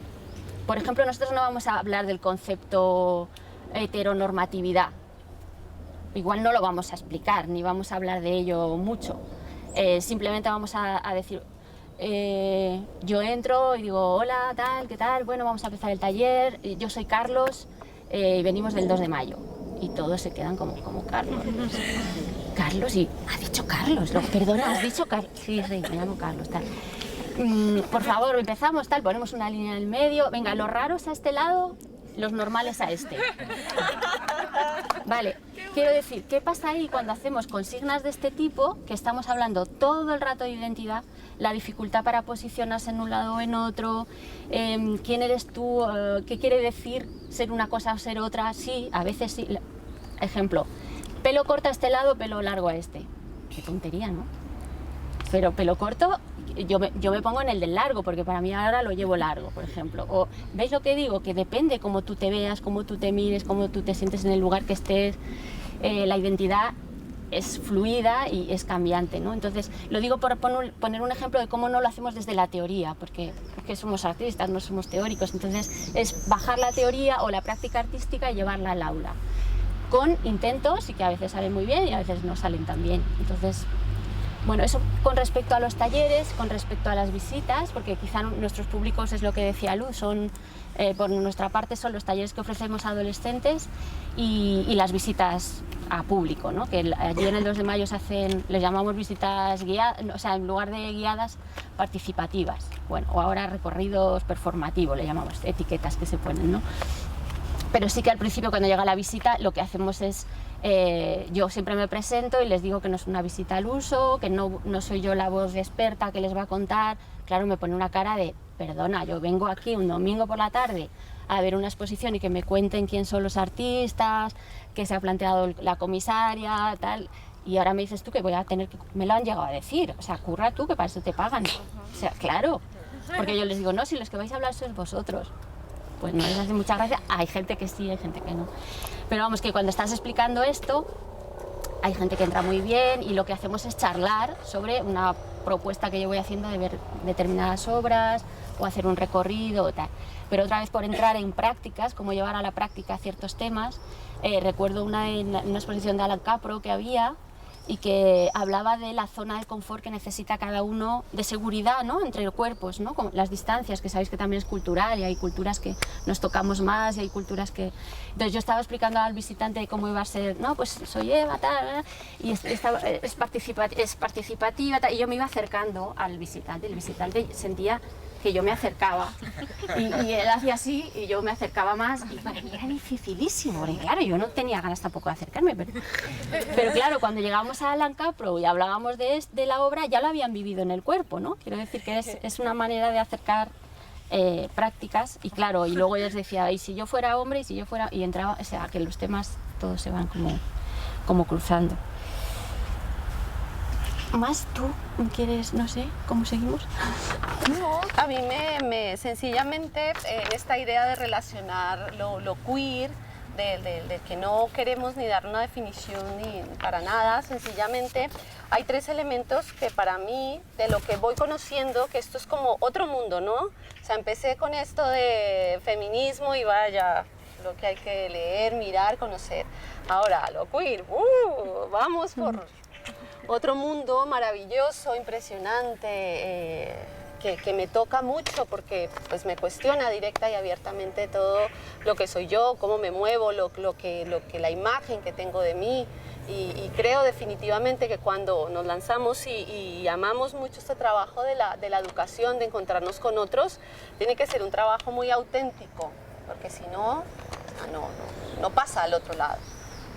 Por ejemplo, nosotros no vamos a hablar del concepto heteronormatividad, igual no lo vamos a explicar, ni vamos a hablar de ello mucho. Simplemente vamos a decir, yo entro y digo, hola, tal, ¿qué tal? Bueno, vamos a empezar el taller, yo soy Carlos y venimos del 2 de mayo. Y todos se quedan como Carlos. Carlos, y ha dicho Carlos, perdona, has dicho Carlos. Sí, me llamo Carlos, tal. Por favor, empezamos, tal, ponemos una línea en el medio. Venga, los raros a este lado, los normales a este. Vale, quiero decir, ¿qué pasa ahí cuando hacemos consignas de este tipo, que estamos hablando todo el rato de identidad, la dificultad para posicionarse en un lado o en otro, quién eres tú, qué quiere decir ser una cosa o ser otra? Sí, a veces sí. Ejemplo, pelo corto a este lado, pelo largo a este. Qué tontería, ¿no? Pero pelo corto, yo me pongo en el del largo, porque para mí ahora lo llevo largo, por ejemplo. O, ¿veis lo que digo? Que depende cómo tú te veas, cómo tú te mires, cómo tú te sientes en el lugar que estés. La identidad es fluida y es cambiante, ¿no? Entonces, lo digo por poner un ejemplo de cómo no lo hacemos desde la teoría, porque somos artistas, no somos teóricos. Entonces, es bajar la teoría o la práctica artística y llevarla al aula. Con intentos, y que a veces salen muy bien y a veces no salen tan bien. Entonces, bueno, eso con respecto a los talleres, con respecto a las visitas, porque quizá nuestros públicos, es lo que decía Luz, son, por nuestra parte son los talleres que ofrecemos a adolescentes y las visitas a público, ¿no? Que allí en el 2 de mayo se hacen, les llamamos visitas guiadas, o sea, en lugar de guiadas, participativas. Bueno, o ahora recorridos performativos, le llamamos, etiquetas que se ponen, ¿no? Pero sí que al principio, cuando llega la visita, lo que hacemos es, yo siempre me presento y les digo que no es una visita al uso, que no soy yo la voz experta que les va a contar. Claro, me pone una cara de, perdona, yo vengo aquí un domingo por la tarde a ver una exposición y que me cuenten quién son los artistas, qué se ha planteado la comisaria, tal, y ahora me dices tú que voy a tener que... Me lo han llegado a decir, o sea, curra tú, que para eso te pagan. O sea, claro, porque yo les digo, no, si los que vais a hablar sois vosotros. Pues no les hace mucha gracia, hay gente que sí, hay gente que no. Pero vamos, que cuando estás explicando esto, hay gente que entra muy bien y lo que hacemos es charlar sobre una propuesta que yo voy haciendo de ver determinadas obras o hacer un recorrido o tal. Pero otra vez por entrar en prácticas, cómo llevar a la práctica ciertos temas, recuerdo una exposición de Alan Capro que había y que hablaba de la zona de confort que necesita cada uno, de seguridad, ¿no?, entre cuerpos, ¿no?, con las distancias, que sabéis que también es cultural y hay culturas que nos tocamos más y hay culturas que... Entonces yo estaba explicando al visitante de cómo iba a ser, no, pues soy Eva, tal, y es participativa, tal, y yo me iba acercando al visitante, el visitante sentía que yo me acercaba y él hacía así y yo me acercaba más y para mí era dificilísimo, porque claro, yo no tenía ganas tampoco de acercarme, pero claro, cuando llegamos a Alan Capro y hablábamos de la obra, ya lo habían vivido en el cuerpo, ¿no? Quiero decir que es una manera de acercar prácticas y claro, y luego yo les decía, y si yo fuera hombre, y si yo fuera... y entraba, o sea, que los temas todos se van como cruzando. ¿Más tú quieres, no sé, cómo seguimos? No, a mí sencillamente en esta idea de relacionar lo queer, de que no queremos ni dar una definición ni para nada, sencillamente hay tres elementos que para mí, de lo que voy conociendo, que esto es como otro mundo, ¿no? O sea, empecé con esto de feminismo y vaya, lo que hay que leer, mirar, conocer. Ahora, lo queer, vamos por... otro mundo maravilloso, impresionante, que me toca mucho porque pues, me cuestiona directa y abiertamente todo lo que soy yo, cómo me muevo, la imagen que tengo de mí. Y creo definitivamente que cuando nos lanzamos y amamos mucho este trabajo de la educación, de encontrarnos con otros, tiene que ser un trabajo muy auténtico, porque si no, no pasa al otro lado.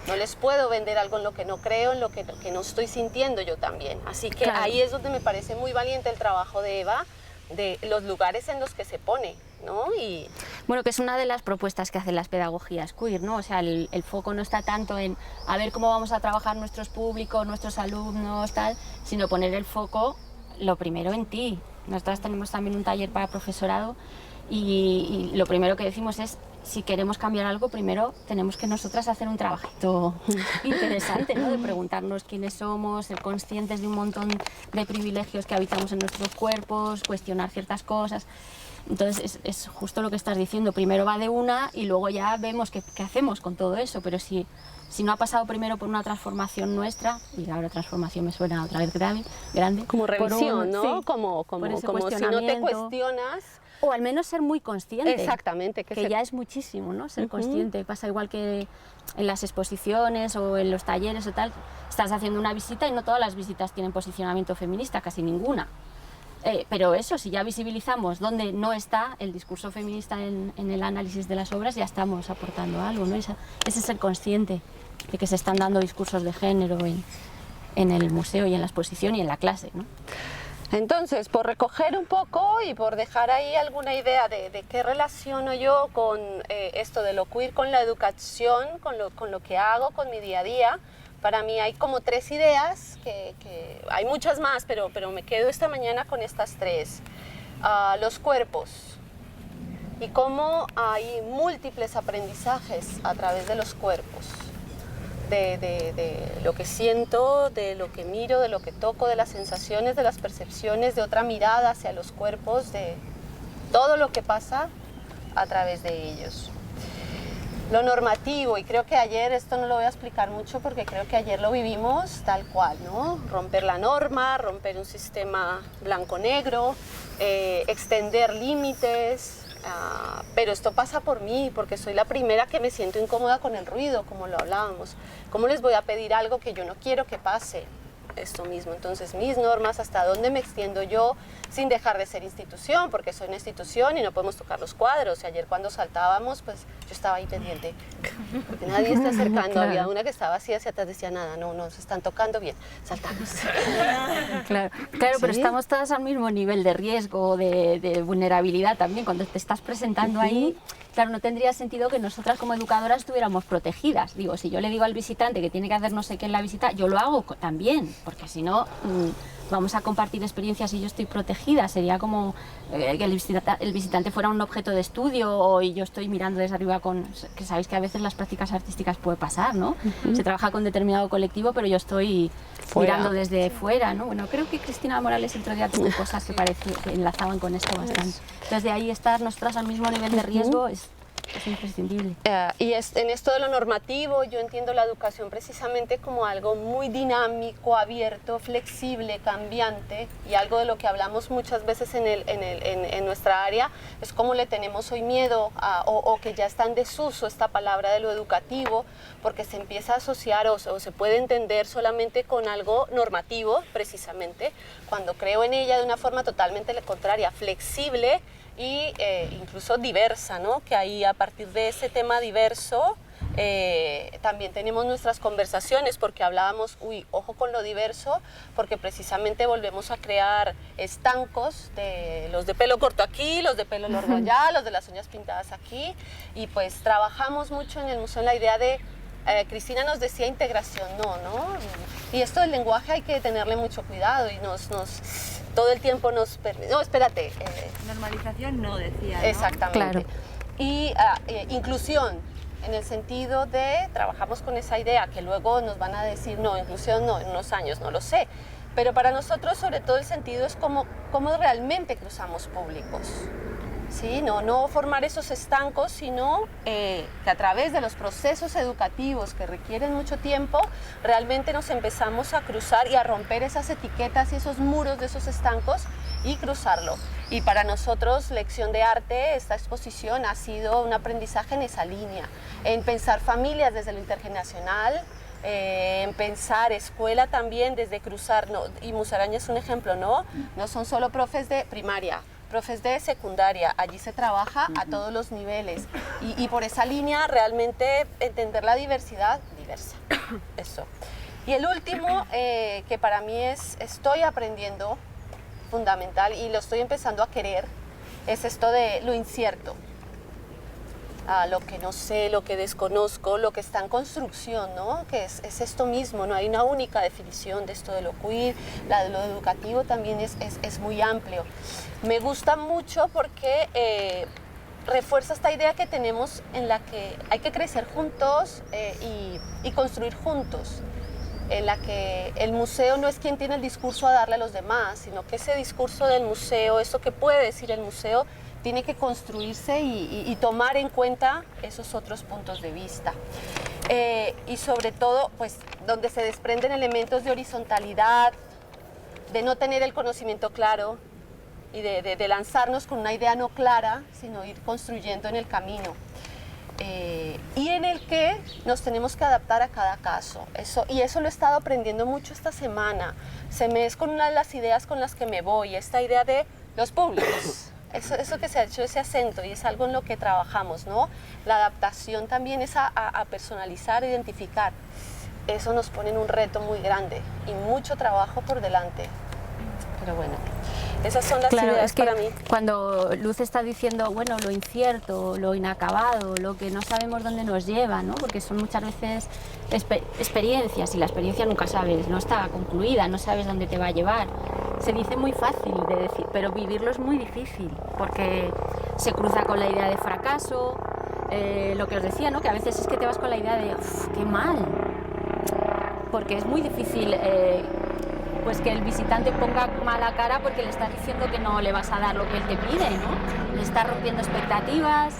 No les puedo vender algo en lo que no creo, en lo que no estoy sintiendo yo también. Así que claro, ahí es donde me parece muy valiente el trabajo de Eva, de los lugares en los que se pone, ¿no? Y... Bueno, que es una de las propuestas que hacen las pedagogías queer, ¿no? O sea, el foco no está tanto en a ver cómo vamos a trabajar nuestros públicos, nuestros alumnos, tal, sino poner el foco, lo primero, en ti. Nosotras tenemos también un taller para profesorado y lo primero que decimos es, si queremos cambiar algo, primero tenemos que nosotras hacer un trabajito interesante, ¿no? De preguntarnos quiénes somos, ser conscientes de un montón de privilegios que habitamos en nuestros cuerpos, cuestionar ciertas cosas. Entonces es justo lo que estás diciendo, primero va de una y luego ya vemos qué hacemos con todo eso, pero si no ha pasado primero por una transformación nuestra, y ahora transformación me suena otra vez grande. Como revisión, ¿no? Sí, como si no te cuestionas. O al menos ser muy consciente. Exactamente. Que ya es muchísimo, ¿no? Ser consciente. Pasa igual que en las exposiciones o en los talleres o tal. Estás haciendo una visita y no todas las visitas tienen posicionamiento feminista, casi ninguna. Pero eso, si ya visibilizamos dónde no está el discurso feminista en el análisis de las obras, ya estamos aportando algo, ¿no? Ese es ser consciente de que se están dando discursos de género en el museo y en la exposición y en la clase, ¿no? Entonces, por recoger un poco y por dejar ahí alguna idea de qué relaciono yo con esto de lo queer, con la educación, con lo que hago, con mi día a día, para mí hay como tres ideas, que hay muchas más, pero me quedo esta mañana con estas tres. Los cuerpos y cómo hay múltiples aprendizajes a través de los cuerpos. De lo que siento, de lo que miro, de lo que toco, de las sensaciones, de las percepciones, de otra mirada hacia los cuerpos, de todo lo que pasa a través de ellos. Lo normativo, y creo que ayer, esto no lo voy a explicar mucho porque creo que ayer lo vivimos tal cual, ¿no? Romper la norma, romper un sistema blanco-negro, extender límites. Pero esto pasa por mí, porque soy la primera que me siento incómoda con el ruido, como lo hablábamos. ¿Cómo les voy a pedir algo que yo no quiero que pase? esto mismo. Entonces, mis normas, hasta dónde me extiendo yo sin dejar de ser institución, porque soy una institución y no podemos tocar los cuadros. Y ayer cuando saltábamos, pues yo estaba ahí pendiente, porque nadie está acercando. Claro. Había una que estaba así hacia atrás, decía nada, no, se están tocando bien, saltamos. Claro, pero estamos todas al mismo nivel de riesgo, de vulnerabilidad también. Cuando te estás presentando ahí, claro, no tendría sentido que nosotras como educadoras estuviéramos protegidas. Digo, si yo le digo al visitante que tiene que hacer no sé qué en la visita, yo lo hago también, porque si no, vamos a compartir experiencias y yo estoy protegida. Sería como que el visitante fuera un objeto de estudio y yo estoy mirando desde arriba que sabéis que a veces las prácticas artísticas puede pasar, ¿no? Se trabaja con determinado colectivo, pero yo estoy mirando desde fuera, ¿no? Bueno, creo que Cristina Morales el otro día tuvo cosas que enlazaban con esto bastante. Entonces, de ahí estar nosotras al mismo nivel de riesgo es imprescindible. Y en esto de lo normativo, yo entiendo la educación precisamente como algo muy dinámico, abierto, flexible, cambiante, y algo de lo que hablamos muchas veces en nuestra área es cómo le tenemos hoy miedo o que ya está en desuso esta palabra de lo educativo, porque se empieza a asociar o se puede entender solamente con algo normativo, precisamente, cuando creo en ella de una forma totalmente contraria, flexible, y incluso diversa, ¿no? Que ahí a partir de ese tema diverso también tenemos nuestras conversaciones, porque hablábamos, ojo con lo diverso, porque precisamente volvemos a crear estancos de los de pelo corto aquí, los de pelo largo allá, los de las uñas pintadas aquí, y pues trabajamos mucho en el museo en la idea de Cristina nos decía integración, no. Y esto del lenguaje hay que tenerle mucho cuidado y todo el tiempo nos permite. No, espérate. Normalización no, decía, ¿no? Exactamente. Claro. Y inclusión, en el sentido de trabajamos con esa idea que luego nos van a decir, no, inclusión no, en unos años, no lo sé. Pero para nosotros, sobre todo, el sentido es cómo realmente cruzamos públicos. ¿Sí? No formar esos estancos, sino que a través de los procesos educativos que requieren mucho tiempo, realmente nos empezamos a cruzar y a romper esas etiquetas y esos muros de esos estancos y cruzarlo. Y para nosotros, Lección de Arte, esta exposición ha sido un aprendizaje en esa línea, en pensar familias desde lo intergeneracional, en pensar escuela también desde cruzar, y Musaraña es un ejemplo, no son solo profes de primaria, profes de secundaria, allí se trabaja a todos los niveles y por esa línea realmente entender la diversidad diversa, eso. Y el último que para mí estoy aprendiendo fundamental y lo estoy empezando a querer, es esto de lo incierto, lo que no sé, lo que desconozco, lo que está en construcción, ¿no? Que es esto mismo, no hay una única definición de esto de lo queer, lo educativo también es muy amplio. Me gusta mucho porque refuerza esta idea que tenemos en la que hay que crecer juntos y construir juntos, en la que el museo no es quien tiene el discurso a darle a los demás, sino que ese discurso del museo, eso que puede decir el museo, tiene que construirse y tomar en cuenta esos otros puntos de vista. Y sobre todo, pues, donde se desprenden elementos de horizontalidad, de no tener el conocimiento claro y de lanzarnos con una idea no clara, sino ir construyendo en el camino. Y en el que nos tenemos que adaptar a cada caso. Y eso lo he estado aprendiendo mucho esta semana. Es con una de las ideas con las que me voy, esta idea de los públicos. Eso que se ha hecho, ese acento, y es algo en lo que trabajamos, ¿no? La adaptación también es a personalizar, identificar. Eso nos pone en un reto muy grande y mucho trabajo por delante. Pero bueno, esas son las ideas es que para mí. Cuando Luz está diciendo, bueno, lo incierto, lo inacabado, lo que no sabemos dónde nos lleva, ¿no? Porque son muchas veces experiencias y la experiencia nunca sabes, no está concluida, no sabes dónde te va a llevar. Se dice muy fácil de decir, pero vivirlo es muy difícil porque se cruza con la idea de fracaso, lo que os decía, ¿no? Que a veces es que te vas con la idea de, qué mal, porque es muy difícil pues que el visitante ponga mala cara porque le estás diciendo que no le vas a dar lo que él te pide, ¿no? Le estás rompiendo expectativas.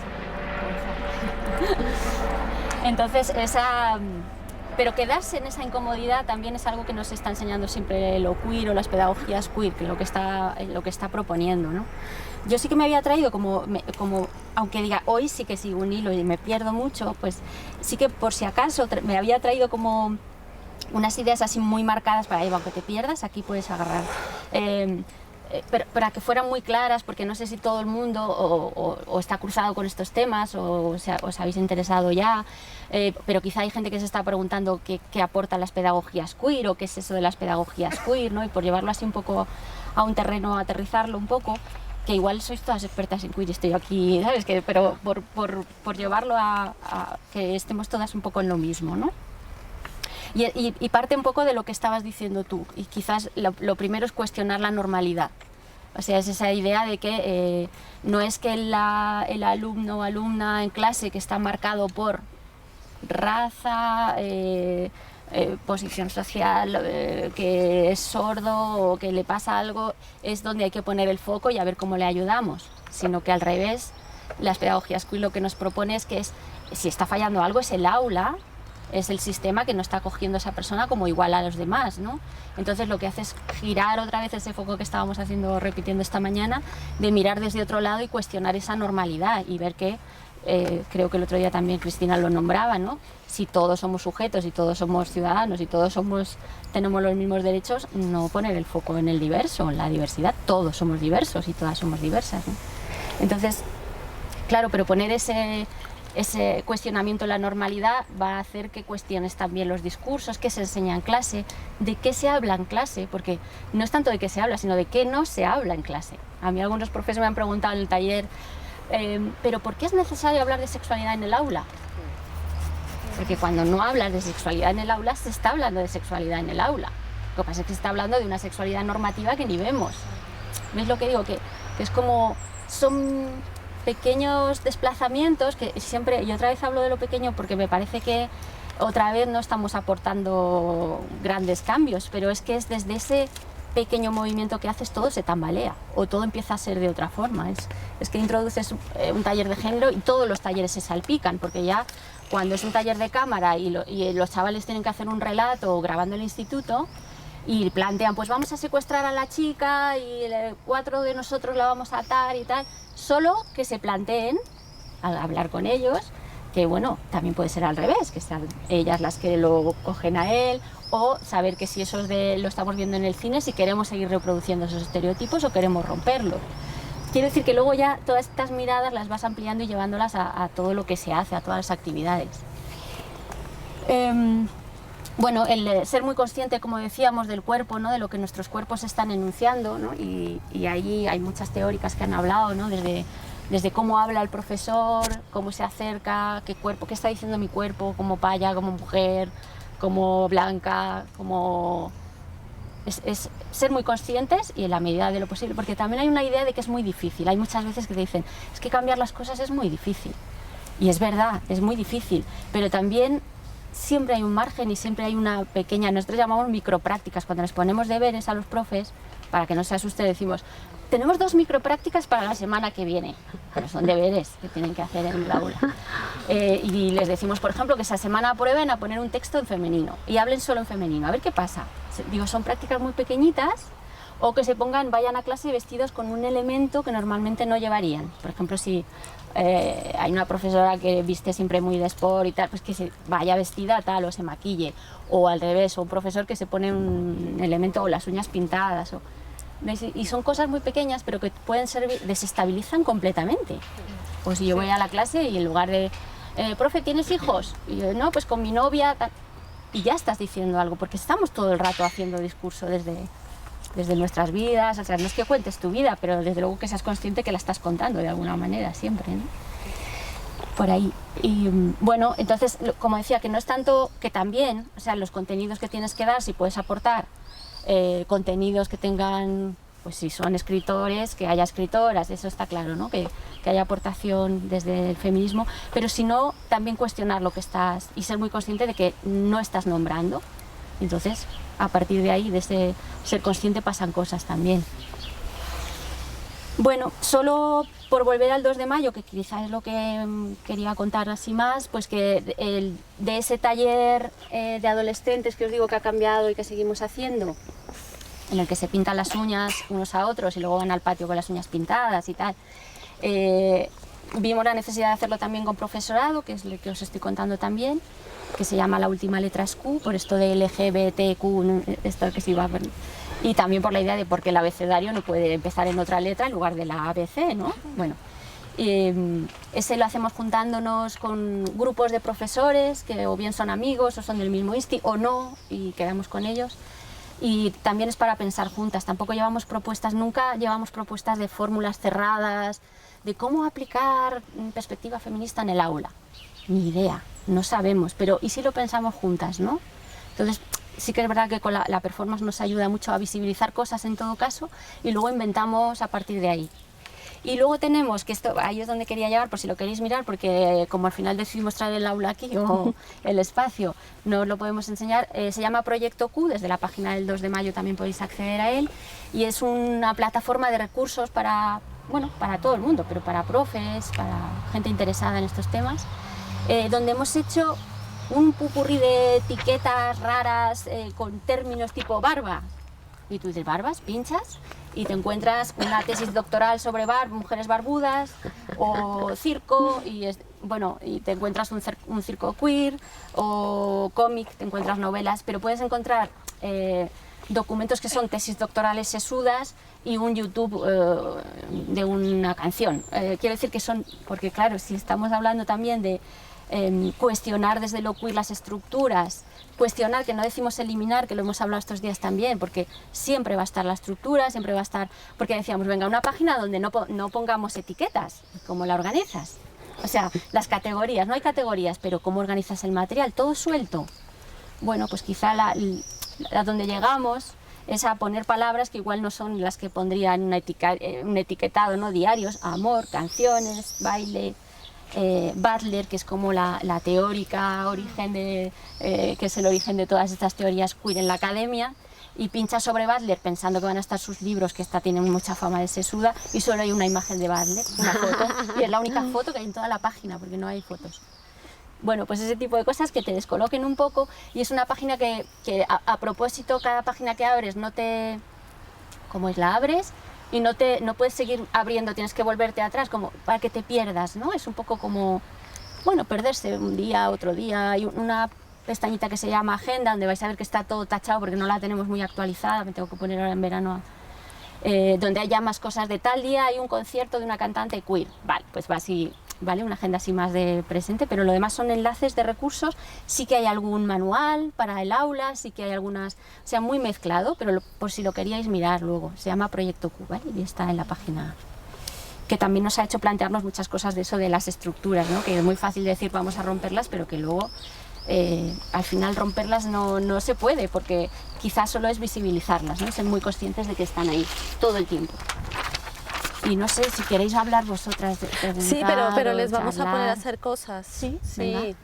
Entonces, pero quedarse en esa incomodidad también es algo que nos está enseñando siempre lo queer o las pedagogías queer, que es lo que está proponiendo, ¿no? Yo sí que me había traído como aunque diga hoy sí que sigo un hilo y me pierdo mucho, pues sí que por si acaso me había traído como unas ideas así muy marcadas para ahí, aunque te pierdas, aquí puedes agarrar. Pero para que fueran muy claras, porque no sé si todo el mundo o está cruzado con estos temas o os habéis interesado ya, pero quizá hay gente que se está preguntando qué aportan las pedagogías queer o qué es eso de las pedagogías queer, ¿no? Y por llevarlo así un poco a un terreno, aterrizarlo un poco, que igual sois todas expertas en queer y estoy aquí, ¿sabes? Pero por llevarlo a que estemos todas un poco en lo mismo, ¿no? Y parte un poco de lo que estabas diciendo tú, y quizás lo primero es cuestionar la normalidad. O sea, es esa idea de que no es que el alumno o alumna en clase que está marcado por raza, posición social, que es sordo o que le pasa algo, es donde hay que poner el foco y a ver cómo le ayudamos, sino que al revés, las pedagogías queer lo que nos propone es que si está fallando algo es el aula, es el sistema que no está cogiendo a esa persona como igual a los demás, ¿no? Entonces lo que hace es girar otra vez ese foco que estábamos repitiendo esta mañana, de mirar desde otro lado y cuestionar esa normalidad y ver que, creo que el otro día también Cristina lo nombraba, ¿no? Si todos somos sujetos y todos somos ciudadanos y todos tenemos los mismos derechos, no poner el foco en el diverso, en la diversidad, todos somos diversos y todas somos diversas, ¿no? Entonces, claro, pero poner ese cuestionamiento de la normalidad va a hacer que cuestiones también los discursos, qué se enseña en clase, de qué se habla en clase, porque no es tanto de qué se habla, sino de qué no se habla en clase. A mí algunos profesores me han preguntado en el taller, ¿pero por qué es necesario hablar de sexualidad en el aula? Porque cuando no hablas de sexualidad en el aula, se está hablando de sexualidad en el aula. Lo que pasa es que se está hablando de una sexualidad normativa que ni vemos. ¿Veis lo que digo? Que es como, son pequeños desplazamientos que siempre, y otra vez hablo de lo pequeño porque me parece que otra vez no estamos aportando grandes cambios, pero es que es desde ese pequeño movimiento que haces todo se tambalea o todo empieza a ser de otra forma. Es que introduces un taller de género y todos los talleres se salpican, porque ya cuando es un taller de cámara y los chavales tienen que hacer un relato grabando el instituto y plantean, pues vamos a secuestrar a la chica y 4 de nosotros la vamos a atar y tal, solo que se planteen, al hablar con ellos, que bueno, también puede ser al revés, que sean ellas las que lo cogen a él, o saber que si eso lo estamos viendo en el cine, si queremos seguir reproduciendo esos estereotipos o queremos romperlo. Quiero decir que luego ya todas estas miradas las vas ampliando y llevándolas a todo lo que se hace, a todas las actividades. Bueno, el ser muy consciente, como decíamos, del cuerpo, ¿no? De lo que nuestros cuerpos están enunciando, ¿no? Y ahí hay muchas teóricas que han hablado, ¿no? Desde cómo habla el profesor, cómo se acerca, qué está diciendo mi cuerpo, como paya, como mujer, como blanca, como... Es ser muy conscientes y en la medida de lo posible, porque también hay una idea de que es muy difícil. Hay muchas veces que te dicen, es que cambiar las cosas es muy difícil. Y es verdad, es muy difícil, pero también siempre hay un margen y siempre hay una pequeña, nosotros llamamos microprácticas, cuando les ponemos deberes a los profes, para que no se asuste, decimos, tenemos 2 microprácticas para la semana que viene, pero son deberes que tienen que hacer en el aula. Y les decimos, por ejemplo, que esa semana prueben a poner un texto en femenino y hablen solo en femenino, a ver qué pasa. Digo, son prácticas muy pequeñitas, o que vayan a clase vestidos con un elemento que normalmente no llevarían. Por ejemplo, si hay una profesora que viste siempre muy de sport y tal, pues que se vaya vestida tal o se maquille, o al revés, o un profesor que se pone un elemento o las uñas pintadas. Y son cosas muy pequeñas, pero que pueden servir, desestabilizan completamente. O si yo voy a la clase y en lugar de, profe, ¿tienes hijos? Y yo, no, pues con mi novia, tal. Y ya estás diciendo algo, porque estamos todo el rato haciendo discurso desde nuestras vidas. O sea, no es que cuentes tu vida, pero desde luego que seas consciente que la estás contando de alguna manera siempre, ¿no? Por ahí. Y bueno, entonces, como decía, que no es tanto que también, o sea, los contenidos que tienes que dar, si puedes aportar contenidos que tengan, pues si son escritores, que haya escritoras, eso está claro, ¿no? Que haya aportación desde el feminismo, pero si no, también cuestionar lo que estás y ser muy consciente de que no estás nombrando. Entonces, a partir de ahí, de ese ser consciente, pasan cosas también. Bueno, solo por volver al 2 de mayo, que quizás es lo que quería contar así más, pues que de ese taller de adolescentes que os digo que ha cambiado y que seguimos haciendo, en el que se pintan las uñas unos a otros y luego van al patio con las uñas pintadas y tal, vimos la necesidad de hacerlo también con profesorado, que es lo que os estoy contando también, que se llama La última letra es Q, por esto de LGBTQ, esto que se iba a ver. Y también por la idea de por qué el abecedario no puede empezar en otra letra en lugar de la ABC, ¿no? Bueno, ese lo hacemos juntándonos con grupos de profesores que o bien son amigos o son del mismo insti o no, y quedamos con ellos. Y también es para pensar juntas, tampoco llevamos propuestas, nunca llevamos propuestas de fórmulas cerradas, de cómo aplicar perspectiva feminista en el aula. Ni idea, no sabemos, pero ¿y si lo pensamos juntas, no? Entonces, sí que es verdad que con la performance nos ayuda mucho a visibilizar cosas en todo caso y luego inventamos a partir de ahí. Y luego tenemos, que esto ahí es donde quería llegar, por si lo queréis mirar, porque como al final decidimos traer el aula aquí o el espacio, no os lo podemos enseñar, se llama Proyecto Q, desde la página del 2 de mayo también podéis acceder a él, y es una plataforma de recursos para, bueno, para todo el mundo, pero para profes, para gente interesada en estos temas, donde hemos hecho un pupurrí de etiquetas raras con términos tipo barba. Y tú dices, ¿barbas? ¿Pinchas? Y te encuentras una tesis doctoral sobre mujeres barbudas o circo y, bueno, y te encuentras un circo queer o cómic, te encuentras novelas, pero puedes encontrar documentos que son tesis doctorales sesudas y un YouTube de una canción. Quiero decir que son, porque claro, si estamos hablando también de cuestionar desde lo queer las estructuras, cuestionar, que no decimos eliminar, que lo hemos hablado estos días también, porque siempre va a estar la estructura, siempre va a estar, porque decíamos, venga, una página donde no pongamos etiquetas, ¿cómo la organizas? O sea, las categorías, no hay categorías, pero ¿cómo organizas el material? Todo suelto. Bueno, pues quizá a donde llegamos es a poner palabras que igual no son las que pondrían un etiquetado, ¿no? Diarios, amor, canciones, baile. Butler, que es como la teórica origen que es el origen de todas estas teorías queer en la academia, y pincha sobre Butler pensando que van a estar sus libros, que tienen mucha fama de sesuda, y solo hay una imagen de Butler, una foto, y es la única foto que hay en toda la página, porque no hay fotos. Bueno, pues ese tipo de cosas que te descoloquen un poco, y es una página que a propósito, cada página que abres como es la abres, y no puedes seguir abriendo, tienes que volverte atrás como para que te pierdas, ¿no? Es un poco como, bueno, perderse un día, otro día. Hay una pestañita que se llama Agenda, donde vais a ver que está todo tachado porque no la tenemos muy actualizada, me tengo que poner ahora en verano, donde hay ya más cosas de tal día, hay un concierto de una cantante queer. Vale, pues va así, ¿vale? Una agenda así más de presente, pero lo demás son enlaces de recursos. Sí que hay algún manual para el aula, sí que hay algunas, o sea, muy mezclado, pero por si lo queríais mirar luego, se llama Proyecto Q, ¿vale? Y está en la página, que también nos ha hecho plantearnos muchas cosas de eso de las estructuras, ¿no? Que es muy fácil decir vamos a romperlas, pero que luego al final romperlas no se puede, porque quizás solo es visibilizarlas, ¿no? Ser muy conscientes de que están ahí todo el tiempo. Y no sé si queréis hablar vosotras de preguntar. Sí, pero les vamos a poner a hacer cosas. Sí, sí. venga.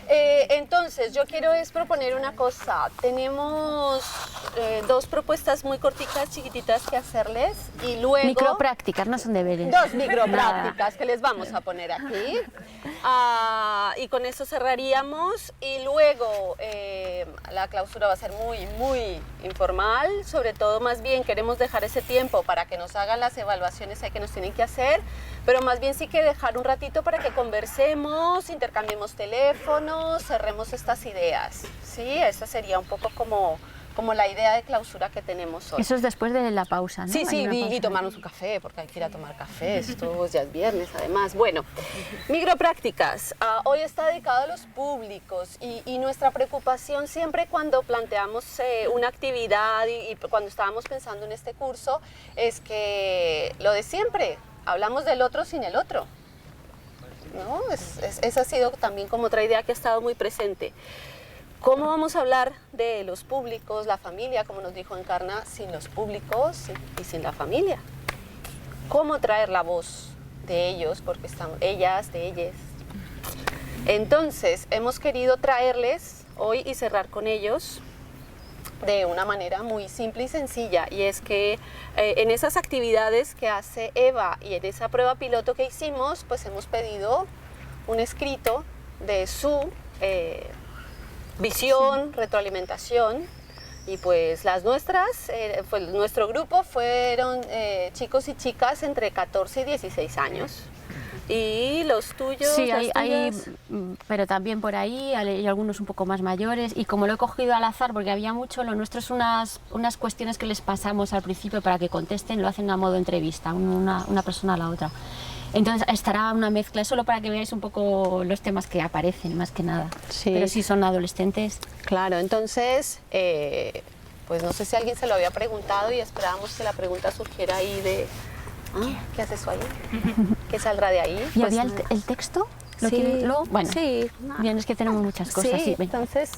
Entonces, yo quiero proponer una cosa. Tenemos dos propuestas muy cortitas, chiquititas que hacerles y luego... Microprácticas, no son deberes. Dos microprácticas que les vamos a poner aquí. Y con eso cerraríamos y luego la clausura va a ser muy, muy informal. Sobre todo, más bien, queremos dejar ese tiempo para que nos hagan las evaluaciones que nos tienen que hacer, pero más bien sí que dejar un ratito para que conversemos, intercambiemos teléfonos, cerremos estas ideas, ¿sí? Esa sería un poco como la idea de clausura que tenemos hoy. Eso es después de la pausa, ¿no? Sí, y tomarnos un café, porque hay que ir a tomar café, esto ya es viernes además. Bueno, microprácticas, hoy está dedicado a los públicos y nuestra preocupación siempre cuando planteamos una actividad y cuando estábamos pensando en este curso es que lo de siempre, hablamos del otro sin el otro, ¿no? Esa ha sido también como otra idea que ha estado muy presente. ¿Cómo vamos a hablar de los públicos, la familia, como nos dijo Encarna, sin los públicos y sin la familia? ¿Cómo traer la voz de ellos, porque están ellas, de ellas? Entonces, hemos querido traerles hoy y cerrar con ellos de una manera muy simple y sencilla, y es que en esas actividades que hace Eva y en esa prueba piloto que hicimos, pues hemos pedido un escrito de su visión, retroalimentación, y pues las nuestras, nuestro grupo fueron chicos y chicas entre 14 y 16 años. ¿Y los tuyos? Sí, las hay, tuyas? pero también por ahí hay algunos un poco más mayores y como lo he cogido al azar porque había mucho, lo nuestro es unas cuestiones que les pasamos al principio para que contesten, lo hacen a modo entrevista, una persona a la otra. Entonces estará una mezcla, solo para que veáis un poco los temas que aparecen, más que nada. Sí. Pero sí son adolescentes. Claro, entonces, pues no sé si alguien se lo había preguntado y esperábamos que la pregunta surgiera ahí de ¿qué hace eso ahí? ¿Qué saldrá de ahí? ¿Y Pues, había el texto? ¿Lo sí, quieren- lo- Bueno, sí. bien, es que tenemos muchas cosas. Sí, Sí, venga. entonces,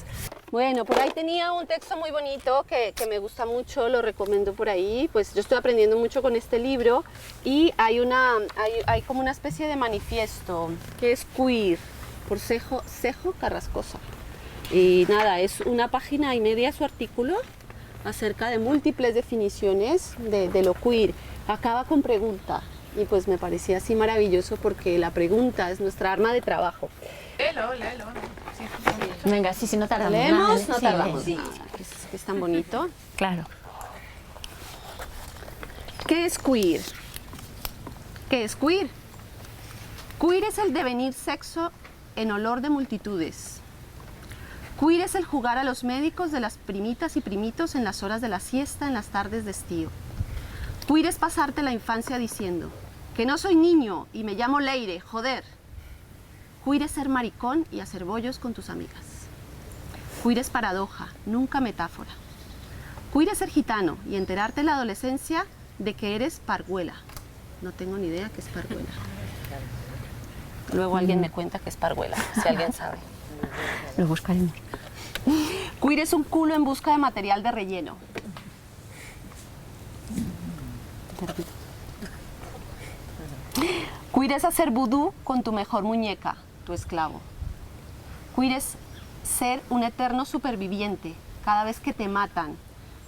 bueno, por ahí tenía un texto muy bonito que me gusta mucho, lo recomiendo por ahí. Pues yo estoy aprendiendo mucho con este libro y hay como una especie de manifiesto que es Queer, por Cejo Carrascosa. Y nada, es una página y media su artículo acerca de múltiples definiciones de lo queer. Acaba con pregunta y pues me parecía así maravilloso porque la pregunta es nuestra arma de trabajo. Léelo. Venga, sí, no tardamos ¿Leemos? nada, ¿eh? No Sí, tardamos sí. nada, que es tan bonito. Claro. ¿Qué es queer? ¿Qué es queer? Queer es el devenir sexo en olor de multitudes. Queer es el jugar a los médicos de las primitas y primitos en las horas de la siesta, en las tardes de estío. Queer es pasarte la infancia diciendo que no soy niño y me llamo Leire, joder. Queer es ser maricón y hacer bollos con tus amigas. Queer es paradoja, nunca metáfora. Queer es ser gitano y enterarte en la adolescencia de que eres parguela. No tengo ni idea qué es parguela. Luego alguien me cuenta qué es parguela, si alguien sabe. Lo buscaremos. Queer es un culo en busca de material de relleno. Queer es hacer vudú con tu mejor muñeca, tu esclavo. Queer es ser un eterno superviviente. Cada vez que te matan,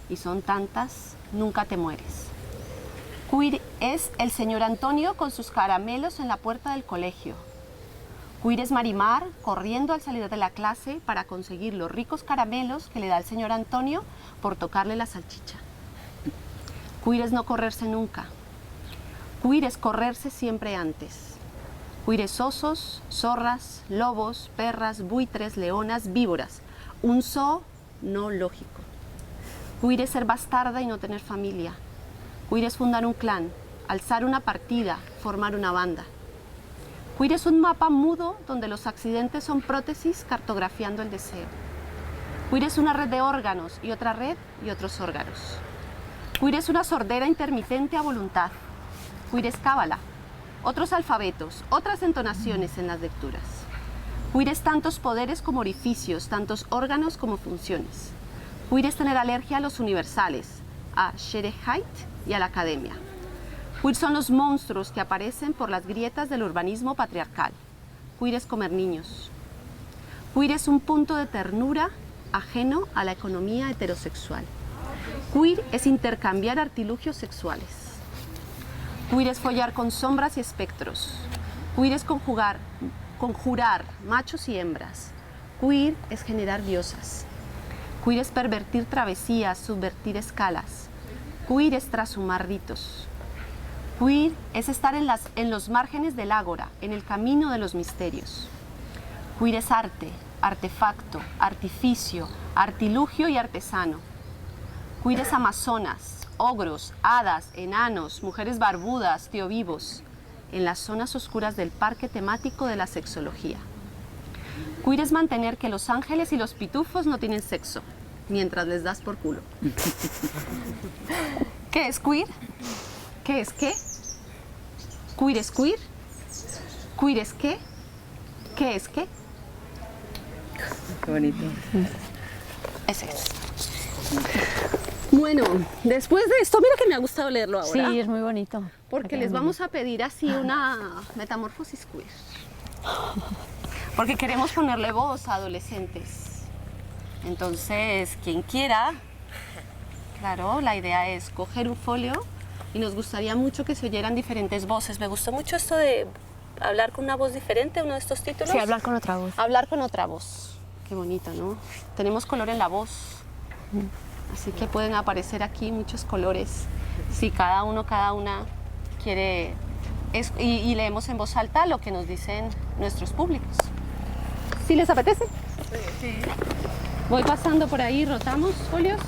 y son tantas, nunca te mueres. Queer es el señor Antonio con sus caramelos en la puerta del colegio. Queer es Marimar corriendo al salir de la clase para conseguir los ricos caramelos que le da el señor Antonio por tocarle la salchicha. Queer es no correrse nunca. Queer es correrse siempre antes. Queer es osos, zorras, lobos, perras, buitres, leonas, víboras. Un zoo no lógico. Queer es ser bastarda y no tener familia. Queer es fundar un clan, alzar una partida, formar una banda. Queer es un mapa mudo donde los accidentes son prótesis cartografiando el deseo. Queer es una red de órganos y otra red y otros órganos. Queer es una sordera intermitente a voluntad. Queer es cábala, otros alfabetos, otras entonaciones en las lecturas. Queer es tantos poderes como orificios, tantos órganos como funciones. Queer es tener alergia a los universales, a Sherehait y a la academia. Queer son los monstruos que aparecen por las grietas del urbanismo patriarcal. Queer es comer niños. Queer es un punto de ternura ajeno a la economía heterosexual. Queer es intercambiar artilugios sexuales. Queer es follar con sombras y espectros. Queer es conjurar machos y hembras. Queer es generar diosas. Queer es pervertir travesías, subvertir escalas. Queer es trashumar ritos. Queer es estar en los márgenes del ágora, en el camino de los misterios. Queer es arte, artefacto, artificio, artilugio y artesano. Queer es amazonas, ogros, hadas, enanos, mujeres barbudas, tío-vivos, en las zonas oscuras del parque temático de la sexología. Queer es mantener que los ángeles y los pitufos no tienen sexo, mientras les das por culo. ¿Qué es queer? ¿Qué es qué? ¿Queer es queer? ¿Queer es qué? ¿Qué es qué? Qué bonito. Ese es. Bueno, después de esto, mira que me ha gustado leerlo ahora. Sí, es muy bonito. Porque les vamos a pedir así una metamorfosis queer. Porque queremos ponerle voz a adolescentes. Entonces, quien quiera, claro, la idea es coger un folio y nos gustaría mucho que se oyeran diferentes voces. Me gustó mucho esto de hablar con una voz diferente, uno de estos títulos. Sí, hablar con otra voz. Hablar con otra voz. Qué bonito, ¿no? Tenemos color en la voz. Así que pueden aparecer aquí muchos colores. Si cada uno, cada una quiere y leemos en voz alta lo que nos dicen nuestros públicos. ¿Sí les apetece? Sí. Voy pasando por ahí, rotamos folios.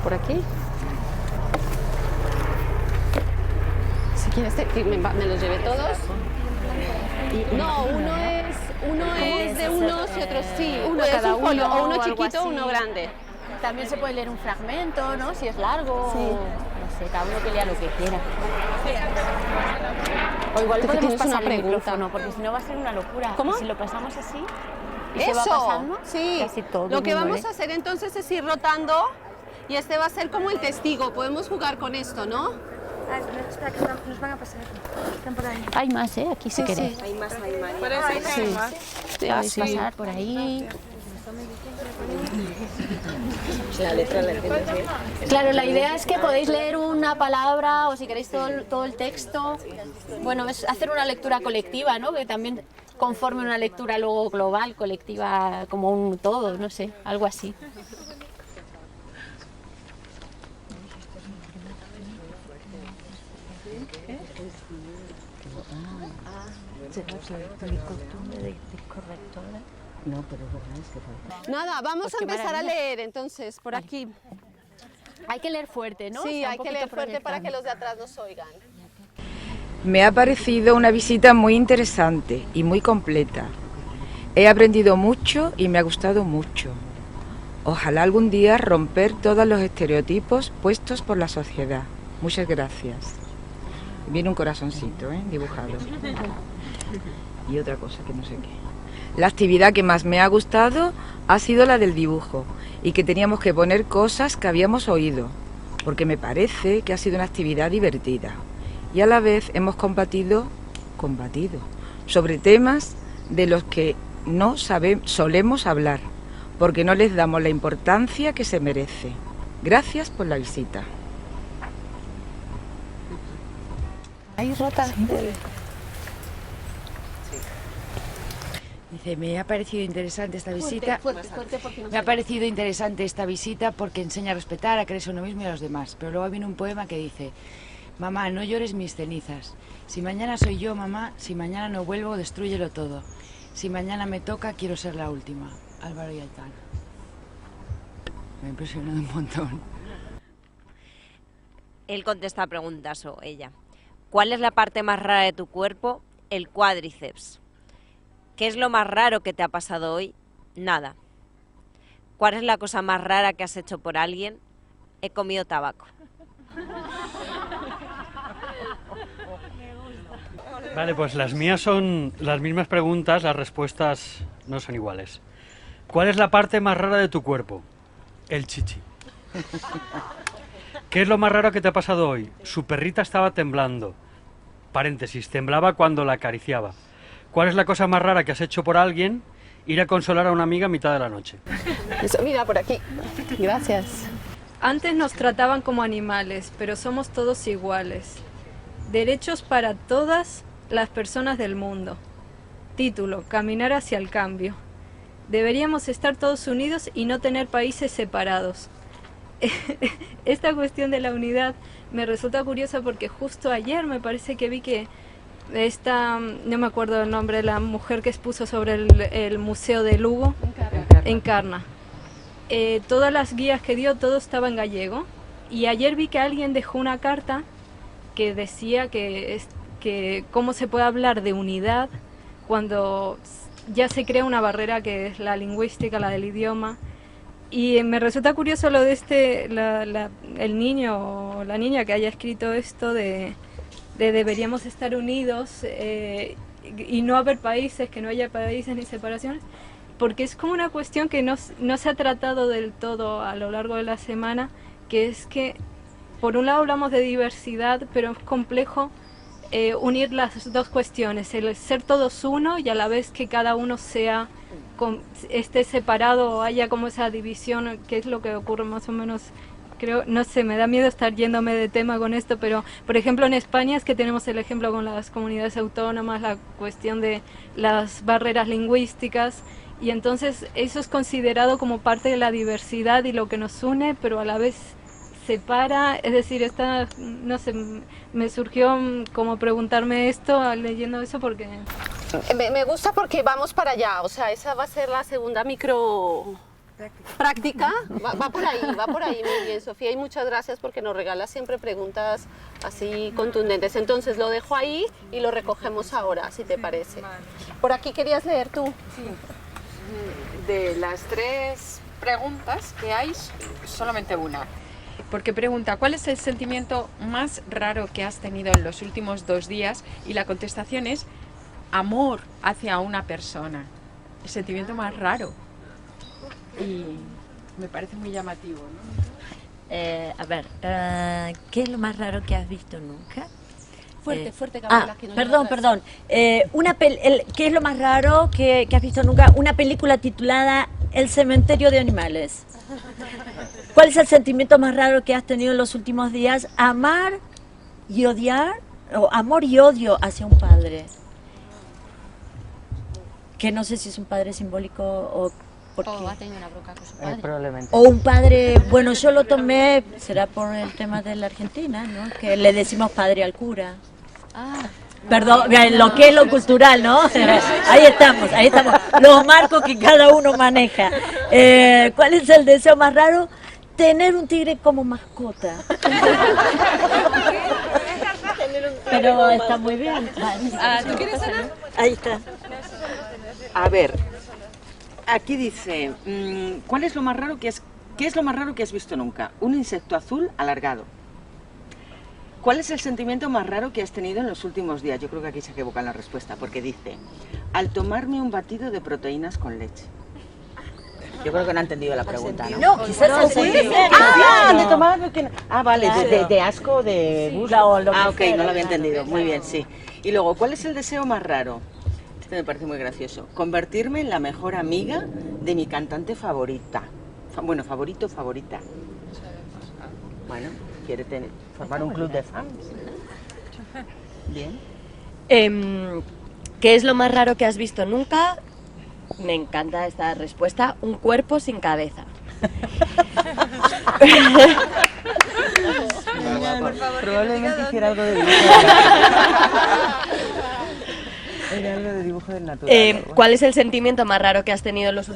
Por aquí. Si quieres que me los lleve todos. No, uno es de unos y otros sí. Uno Puede cada ser un folio, uno o uno o algo chiquito o así. uno grande. También se puede leer un fragmento, ¿no? Si es largo. Sí. No sé, cada uno que lea lo que quiera. O igual Tú que podemos tienes pasar una el pregunta. micrófono, porque si no va a ser una locura. ¿Cómo? Y si lo pasamos así, y se va Eso, pasando, sí. casi todo Lo que el mundo vamos lee. a hacer entonces es ir rotando y este va a ser como el testigo. Podemos jugar con esto, ¿no? Espera, que nos van a pasar. Están por ahí. Hay más, ¿eh? Aquí si queréis. Hay más, hay más. Parece que hay más. Podéis pasar por ahí. La letra la entiendes bien. Claro, la idea es que podéis leer una palabra o si queréis todo el texto. Bueno, es hacer una lectura colectiva, ¿no? Que también conforme una lectura luego global, colectiva, como un todo, no sé, algo así. Nada, vamos a qué empezar a maravilla. leer entonces por aquí. Hay que leer fuerte, ¿no? Sí, Está un hay que poquito leer fuerte para que proyectando. los de atrás nos oigan. Me ha parecido una visita muy interesante y muy completa. He aprendido mucho y me ha gustado mucho. Ojalá algún día romper todos los estereotipos puestos por la sociedad. Muchas gracias. Viene un corazoncito, dibujado. Y otra cosa que no sé qué. La actividad que más me ha gustado ha sido la del dibujo y que teníamos que poner cosas que habíamos oído, porque me parece que ha sido una actividad divertida. Y a la vez hemos combatido sobre temas de los que no solemos hablar, porque no les damos la importancia que se merece. Gracias por la visita. Ahí rota. Dice, me ha parecido interesante esta visita. Fuerte, porque no Me ha parecido interesante esta visita porque enseña a respetar, a creerse uno mismo y a los demás. Pero luego viene un poema que dice, mamá, no llores mis cenizas. Si mañana soy yo, mamá, si mañana no vuelvo, destrúyelo todo. Si mañana me toca, quiero ser la última. Álvaro y Altán. Me ha impresionado un montón. Él contesta a preguntas o ella. ¿Cuál es la parte más rara de tu cuerpo? El cuádriceps. ¿Qué es lo más raro que te ha pasado hoy? Nada. ¿Cuál es la cosa más rara que has hecho por alguien? He comido tabaco. Vale, pues las mías son las mismas preguntas, las respuestas no son iguales. ¿Cuál es la parte más rara de tu cuerpo? El chichi. ¿Qué es lo más raro que te ha pasado hoy? Su perrita estaba temblando. Paréntesis, temblaba cuando la acariciaba. ¿Cuál es la cosa más rara que has hecho por alguien? Ir a consolar a una amiga a mitad de la noche. Eso, mira, por aquí. Gracias. Antes nos trataban como animales, pero somos todos iguales. Derechos para todas las personas del mundo. Título, caminar hacia el cambio. Deberíamos estar todos unidos y no tener países separados. Esta cuestión de la unidad me resulta curiosa porque justo ayer me parece que vi que no me acuerdo el nombre, la mujer que expuso sobre el Museo de Lugo, Encarna. Todas las guías que dio, todo estaba en gallego. Y ayer vi que alguien dejó una carta que decía que cómo se puede hablar de unidad cuando ya se crea una barrera que es la lingüística, la del idioma. Y me resulta curioso lo de el niño o la niña que haya escrito esto de deberíamos estar unidos y no haber países, que no haya países ni separaciones, porque es como una cuestión que no se ha tratado del todo a lo largo de la semana, que es que por un lado hablamos de diversidad, pero es complejo unir las dos cuestiones, el ser todos uno y a la vez que cada uno esté separado o haya como esa división, que es lo que ocurre más o menos. Creo, no sé, me da miedo estar yéndome de tema con esto, pero por ejemplo en España es que tenemos el ejemplo con las comunidades autónomas, la cuestión de las barreras lingüísticas, y entonces eso es considerado como parte de la diversidad y lo que nos une, pero a la vez separa. Es decir, no sé, me surgió como preguntarme esto leyendo eso porque... Me gusta porque vamos para allá, o sea, esa va a ser la segunda micro práctica. Va por ahí, muy bien, Sofía, y muchas gracias porque nos regalas siempre preguntas así contundentes. Entonces lo dejo ahí y lo recogemos ahora, si te parece. Por aquí querías leer tú. Sí. De las 3 preguntas que hay, solamente una. Porque pregunta, ¿cuál es el sentimiento más raro que has tenido en los últimos 2 días? Y la contestación es amor hacia una persona. El sentimiento más raro. Y me parece muy llamativo, ¿no? A ver, ¿qué es lo más raro que has visto nunca? Fuerte, Gabriela. Que no Perdón. ¿Qué es lo más raro que has visto nunca? Una película titulada El cementerio de animales. ¿Cuál es el sentimiento más raro que has tenido en los últimos días? Amar y odiar, o amor y odio hacia un padre. Que no sé si es un padre simbólico o... O ha tenido una bronca con su padre. Probablemente. O un padre, bueno, yo lo tomé, será por el tema de la Argentina, ¿no? Que le decimos padre al cura. Perdón, lo que es lo cultural, ¿no? Ahí estamos, los marcos que cada uno maneja. ¿Cuál es el deseo más raro? Tener un tigre como mascota. Pero está muy bien. ¿Tú quieres Ana? Ahí está. A ver, aquí dice, ¿cuál es lo más raro qué es lo más raro que has visto nunca? Un insecto azul alargado. ¿Cuál es el sentimiento más raro que has tenido en los últimos días? Yo creo que aquí se equivoca en la respuesta, porque dice, al tomarme un batido de proteínas con leche. Yo creo que no ha entendido la pregunta, ¿no? No, quizás puede ser. De tomar... vale, Claro. de asco, de Sí, gusto. lo que Ok, fuera, no lo había claro. entendido. Muy bien, sí. Y luego, ¿cuál es el deseo más raro? Este me parece muy gracioso. Convertirme en la mejor amiga de mi cantante favorita. Favorita. Bueno, quiere formar un club de fans. Bien. ¿Qué es lo más raro que has visto nunca? Me encanta esta respuesta. Un cuerpo sin cabeza. Probablemente hiciera algo de dibujo. Era algo de dibujo del natural. ¿Cuál es el sentimiento más raro que has tenido en los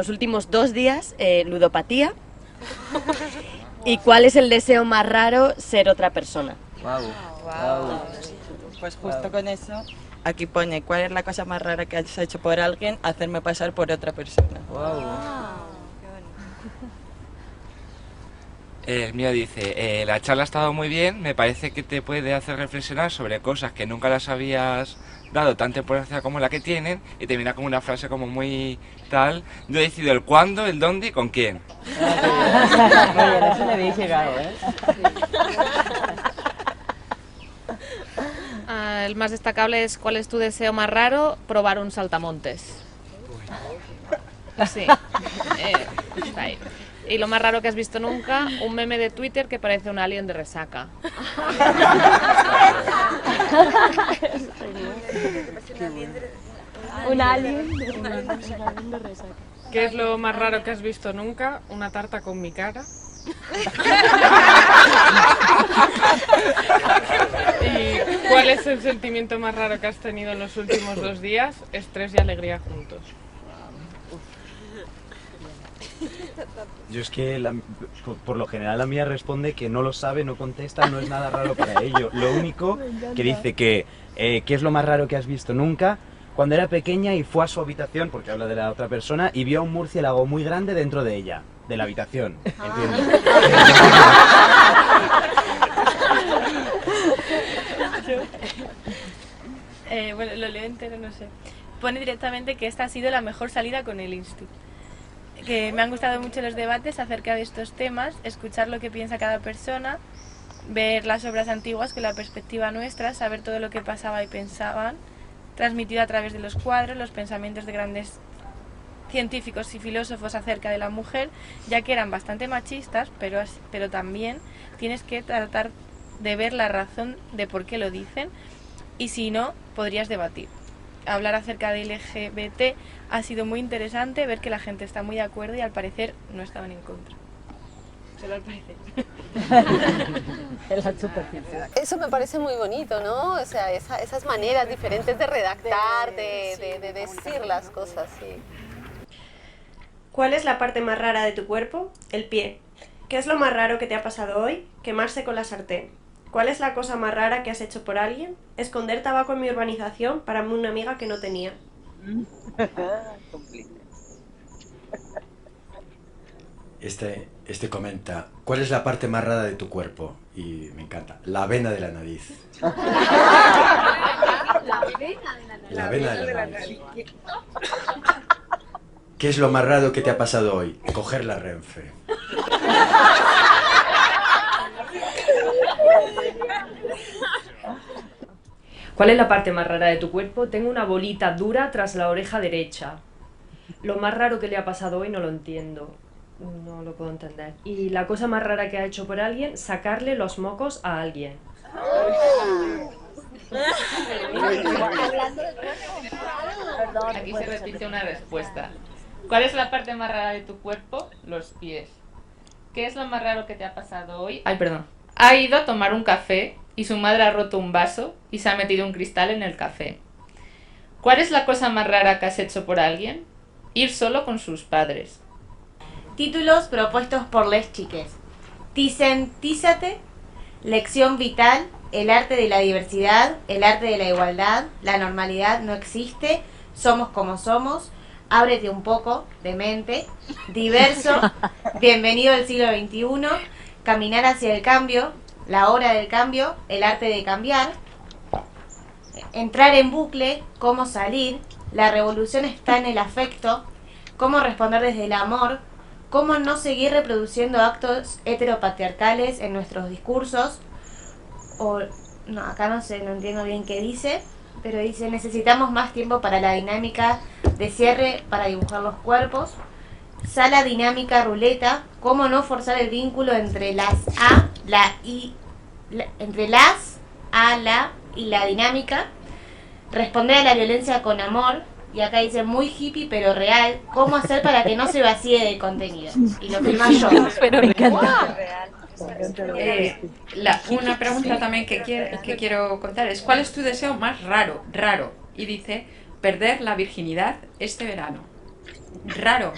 últimos 2 días? Ludopatía. ¿Y cuál es el deseo más raro? Ser otra persona. Wow. Pues justo con eso, aquí pone, ¿cuál es la cosa más rara que has hecho por alguien? Hacerme pasar por otra persona. El mío dice, la charla ha estado muy bien, me parece que te puede hacer reflexionar sobre cosas que nunca las habías dado tanta importancia como la que tienen, y termina con una frase como muy tal, yo decido el cuándo, el dónde y con quién. Muy bien, eso le habéis llegado, ¿eh? El más destacable es ¿cuál es tu deseo más raro? Probar un saltamontes. Sí, está ahí. Y lo más raro que has visto nunca, un meme de Twitter que parece un alien de resaca. Un alien de resaca. ¿Qué es lo más raro que has visto nunca? Una tarta con mi cara. ¿Y cuál es el sentimiento más raro que has tenido en los últimos 2 días? Estrés y alegría juntos. Yo es que por lo general la mía responde que no lo sabe, no contesta, no es nada raro para ello. Lo único que dice que ¿qué es lo más raro que has visto nunca? Cuando era pequeña y fue a su habitación, porque habla de la otra persona, y vio a un murciélago muy grande dentro de ella, de la habitación. ¿Entiendes? Bueno, lo leo entero, no sé. Pone directamente que esta ha sido la mejor salida con el Insti. Que me han gustado mucho los debates acerca de estos temas, escuchar lo que piensa cada persona, ver las obras antiguas con la perspectiva nuestra, saber todo lo que pasaba y pensaban, transmitido a través de los cuadros, los pensamientos de grandes científicos y filósofos acerca de la mujer, ya que eran bastante machistas, pero también tienes que tratar de ver la razón de por qué lo dicen, y si no, podrías debatir. hablar acerca del LGBT ha sido muy interesante, ver que la gente está muy de acuerdo y al parecer no estaban en contra. Solo al parecer. Eso me parece muy bonito, ¿no? O sea, esas maneras diferentes de redactar, de decir las cosas, sí. ¿Cuál es la parte más rara de tu cuerpo? El pie. ¿Qué es lo más raro que te ha pasado hoy? Quemarse con la sartén. ¿Cuál es la cosa más rara que has hecho por alguien? Esconder tabaco en mi urbanización para una amiga que no tenía. Este comenta, ¿cuál es la parte más rara de tu cuerpo? Y me encanta, la vena de la nariz. La vena de la nariz. ¿Qué es lo más raro que te ha pasado hoy? Coger la Renfe. ¿Cuál es la parte más rara de tu cuerpo? Tengo una bolita dura tras la oreja derecha. Lo más raro que le ha pasado hoy no lo entiendo. No lo puedo entender. Y la cosa más rara que ha hecho por alguien, sacarle los mocos a alguien. Aquí se repite una respuesta. ¿Cuál es la parte más rara de tu cuerpo? Los pies. ¿Qué es lo más raro que te ha pasado hoy? Ay, perdón. Ha ido a tomar un café y su madre ha roto un vaso y se ha metido un cristal en el café. ¿Cuál es la cosa más rara que has hecho por alguien? Ir solo con sus padres. Títulos propuestos por les chiques. Tisentízate, lección vital, el arte de la diversidad, el arte de la igualdad, la normalidad no existe, somos como somos, ábrete un poco de mente, diverso, bienvenido al siglo XXI, caminar hacia el cambio, la hora del cambio, el arte de cambiar, entrar en bucle, cómo salir, la revolución está en el afecto, cómo responder desde el amor, cómo no seguir reproduciendo actos heteropatriarcales en nuestros discursos, o no, acá no sé, no entiendo bien qué dice, pero dice necesitamos más tiempo para la dinámica de cierre para dibujar los cuerpos, sala dinámica ruleta, cómo no forzar el vínculo entre las A, la I, entre las A, la y la dinámica, responder a la violencia con amor, y acá dice muy hippie pero real, cómo hacer para que no se vacíe de contenido. Y lo firma yo. Pero me encanta. Una pregunta también que quiero contar es ¿cuál es tu deseo más raro? Y dice, perder la virginidad este verano. Raro.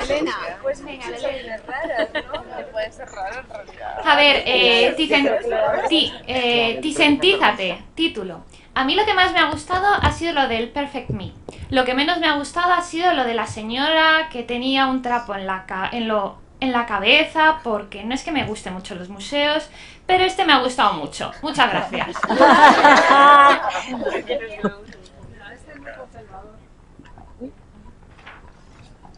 Elena, pues venga, es raro, ¿no? Puede ser raro en realidad. A ver, tisentízate, título. A mí lo que más me ha gustado ha sido lo del Perfect Me. Lo que menos me ha gustado ha sido lo de la señora que tenía un trapo en la cabeza, porque no es que me gusten mucho los museos, pero este me ha gustado mucho. Muchas gracias.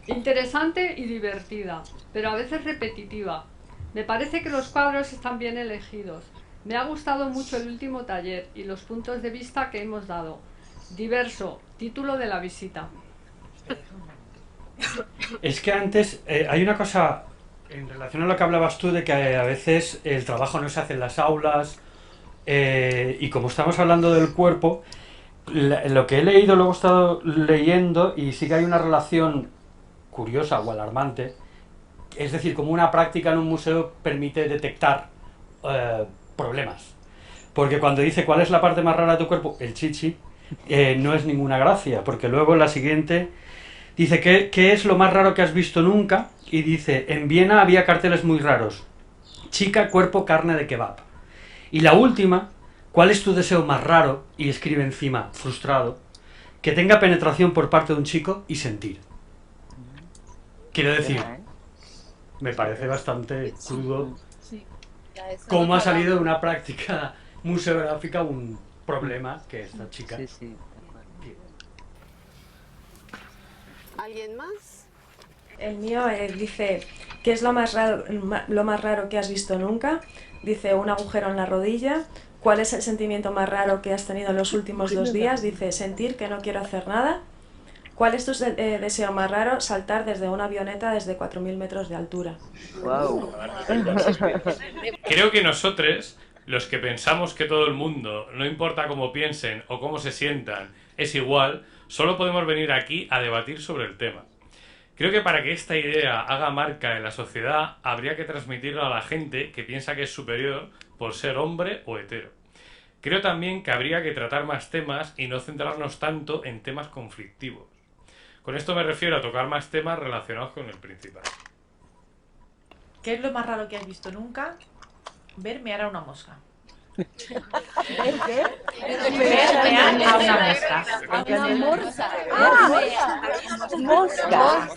Interesante y divertida, pero a veces repetitiva. Me parece que los cuadros están bien elegidos. Me ha gustado mucho el último taller y los puntos de vista que hemos dado. Diverso, título de la visita. Es que antes hay una cosa en relación a lo que hablabas tú de que a veces el trabajo no se hace en las aulas y como estamos hablando del cuerpo, lo que he leído, luego he estado leyendo y sí que hay una relación curiosa o alarmante, es decir, como una práctica en un museo permite detectar problemas, porque cuando dice cuál es la parte más rara de tu cuerpo, el chichi, no es ninguna gracia, porque luego la siguiente dice ¿qué es lo más raro que has visto nunca? Y dice, en Viena había carteles muy raros, chica, cuerpo, carne de kebab. Y la última, ¿cuál es tu deseo más raro? Y escribe encima, frustrado, que tenga penetración por parte de un chico y sentir. Quiero decir, me parece bastante crudo cómo ha salido de una práctica museográfica un problema que esta chica. ¿Alguien más? El mío dice, ¿qué es lo más raro que has visto nunca? Dice, un agujero en la rodilla. ¿Cuál es el sentimiento más raro que has tenido en los últimos 2 días? Dice, sentir que no quiero hacer nada. ¿Cuál es tu deseo más raro? Saltar desde una avioneta desde 4.000 metros de altura. Wow. Creo que nosotros los que pensamos que todo el mundo, no importa cómo piensen o cómo se sientan, es igual, solo podemos venir aquí a debatir sobre el tema. Creo que para que esta idea haga marca en la sociedad, habría que transmitirlo a la gente que piensa que es superior por ser hombre o hetero. Creo también que habría que tratar más temas y no centrarnos tanto en temas conflictivos. Con esto me refiero a tocar más temas relacionados con el principal. ¿Qué es lo más raro que has visto nunca? Ver mear a una mosca. ¿Qué? Ver mear a una mosca. Mosca.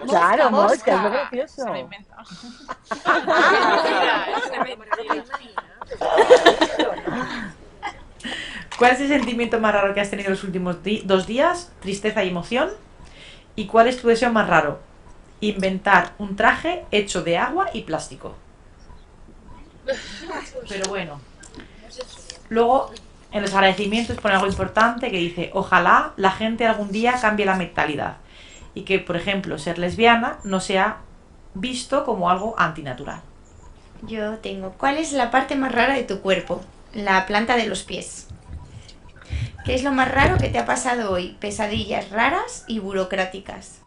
Claro, mosca, es muy gracioso. ¿Cuál es el sentimiento más raro que has tenido los últimos 2 días? Tristeza y emoción. ¿Y cuál es tu deseo más raro? Inventar un traje hecho de agua y plástico. Pero bueno. Luego, en los agradecimientos pone algo importante que dice: ojalá la gente algún día cambie la mentalidad y que, por ejemplo, ser lesbiana no sea visto como algo antinatural. Yo tengo, ¿cuál es la parte más rara de tu cuerpo? La planta de los pies. ¿Qué es lo más raro que te ha pasado hoy? Pesadillas raras y burocráticas.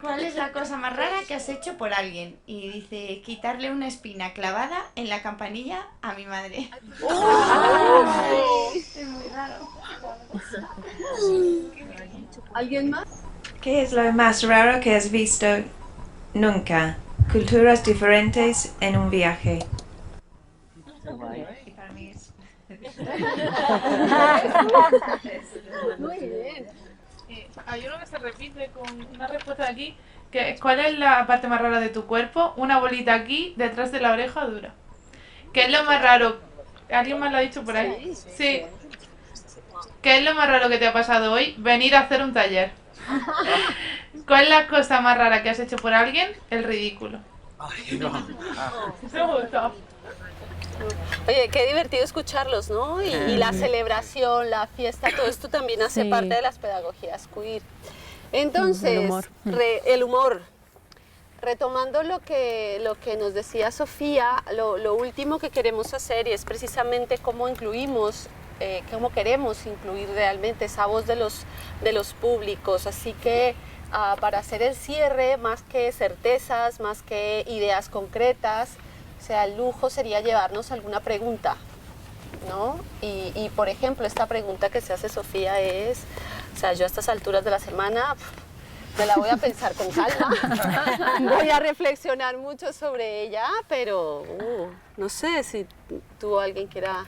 ¿Cuál es la cosa más rara que has hecho por alguien? Y dice, quitarle una espina clavada en la campanilla a mi madre. Es muy raro. ¿Alguien más? ¿Qué es lo más raro que has visto nunca? Culturas diferentes en un viaje. Muy bien. Hay uno que se repite con una respuesta de aquí, que ¿cuál es la parte más rara de tu cuerpo? Una bolita aquí, detrás de la oreja dura. ¿Qué es lo más raro? ¿Alguien más lo ha dicho por ahí? Sí. ¿Qué es lo más raro que te ha pasado hoy? Venir a hacer un taller. ¿Cuál es la cosa más rara que has hecho por alguien? El ridículo. Me gusta. Oye, qué divertido escucharlos, ¿no? Y la celebración, la fiesta, todo esto también hace parte de las pedagogías queer. Entonces, el humor. Retomando lo que nos decía Sofía, lo último que queremos hacer y es precisamente cómo incluimos, cómo queremos incluir realmente esa voz de los públicos. Así que para hacer el cierre, más que certezas, más que ideas concretas, o sea, el lujo sería llevarnos alguna pregunta, ¿no? Y por ejemplo, esta pregunta que se hace Sofía es, o sea, yo a estas alturas de la semana me la voy a pensar con calma, voy a reflexionar mucho sobre ella, pero no sé si tú o alguien quiera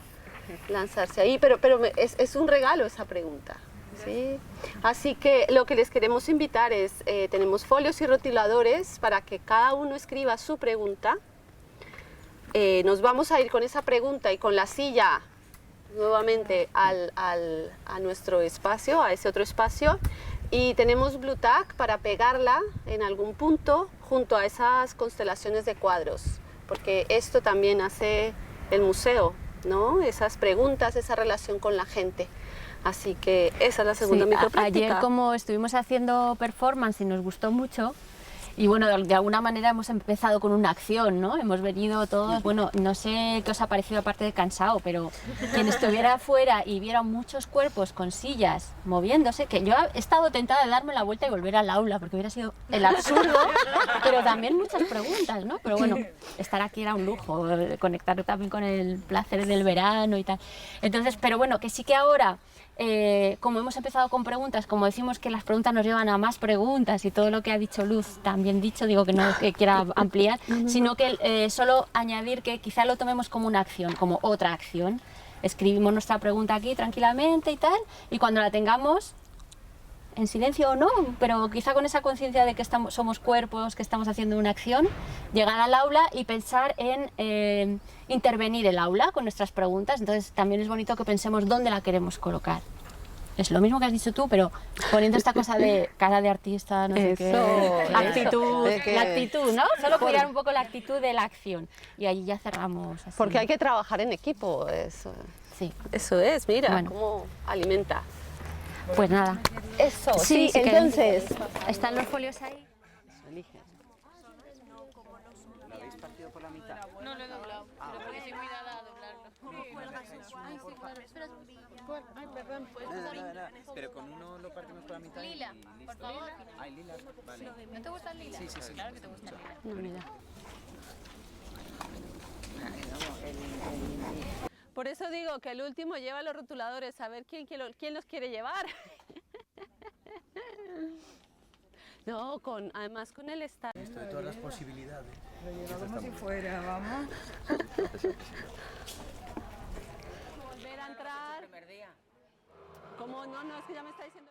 lanzarse ahí, pero es un regalo esa pregunta. ¿Sí? Así que lo que les queremos invitar es, tenemos folios y rotuladores para que cada uno escriba su pregunta. Nos vamos a ir con esa pregunta y con la silla nuevamente a nuestro espacio, a ese otro espacio, y tenemos Blue Tack para pegarla en algún punto junto a esas constelaciones de cuadros, porque esto también hace el museo, ¿no? Esas preguntas, esa relación con la gente. Así que esa es la segunda micropráctica. Ayer, como estuvimos haciendo performance y nos gustó mucho, y bueno, de alguna manera hemos empezado con una acción, ¿no? Hemos venido todos, bueno, no sé qué os ha parecido aparte de cansado, pero quien estuviera afuera y viera muchos cuerpos con sillas moviéndose, que yo he estado tentada de darme la vuelta y volver al aula, porque hubiera sido el absurdo, pero también muchas preguntas, ¿no? Pero bueno, estar aquí era un lujo, conectar también con el placer del verano y tal. Entonces, pero bueno, que sí que ahora... como hemos empezado con preguntas, como decimos que las preguntas nos llevan a más preguntas y todo lo que ha dicho Luz también dicho, digo que no que quiera ampliar, sino que solo añadir que quizá lo tomemos como una acción, como otra acción. Escribimos nuestra pregunta aquí tranquilamente y tal, y cuando la tengamos, en silencio o no, pero quizá con esa conciencia de que somos cuerpos, que estamos haciendo una acción, llegar al aula y pensar en intervenir el aula con nuestras preguntas. Entonces también es bonito que pensemos dónde la queremos colocar. Es lo mismo que has dicho tú, pero poniendo esta cosa de cara de artista, no sé qué, actitud, la actitud, ¿no? Solo cuidar un poco la actitud de la acción y ahí ya cerramos. Así. Porque hay que trabajar en equipo, eso. Sí. Eso es, mira, Bueno. cómo alimenta. Pues nada. Eso, Sí, sí, si entonces. están los folios ahí. Elige. ¿Lo habéis partido por la mitad? No lo he doblado, pero porque soy muy dada a doblarlo. Ay, perdón, ¿puedes No, usar no, no, pero con uno lo partimos por la mitad. Lila, y listo. por favor. Ay, lila, vale. ¿No te gusta el lila? Sí, sí, sí. Claro que te gusta el lila. No, mira. Por eso digo que el último lleva los rotuladores, a ver quién los quiere llevar. No, además con el estar. Esto de todas las posibilidades. Lo lleva como si fuera, vamos. Volver a entrar. Como no, es que ya me está diciendo.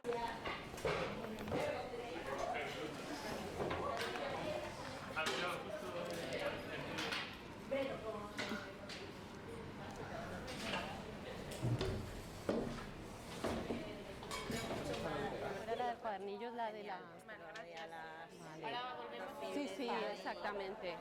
Era de cuadernillos, la de la... Ahora volvemos. Sí, sí, exactamente.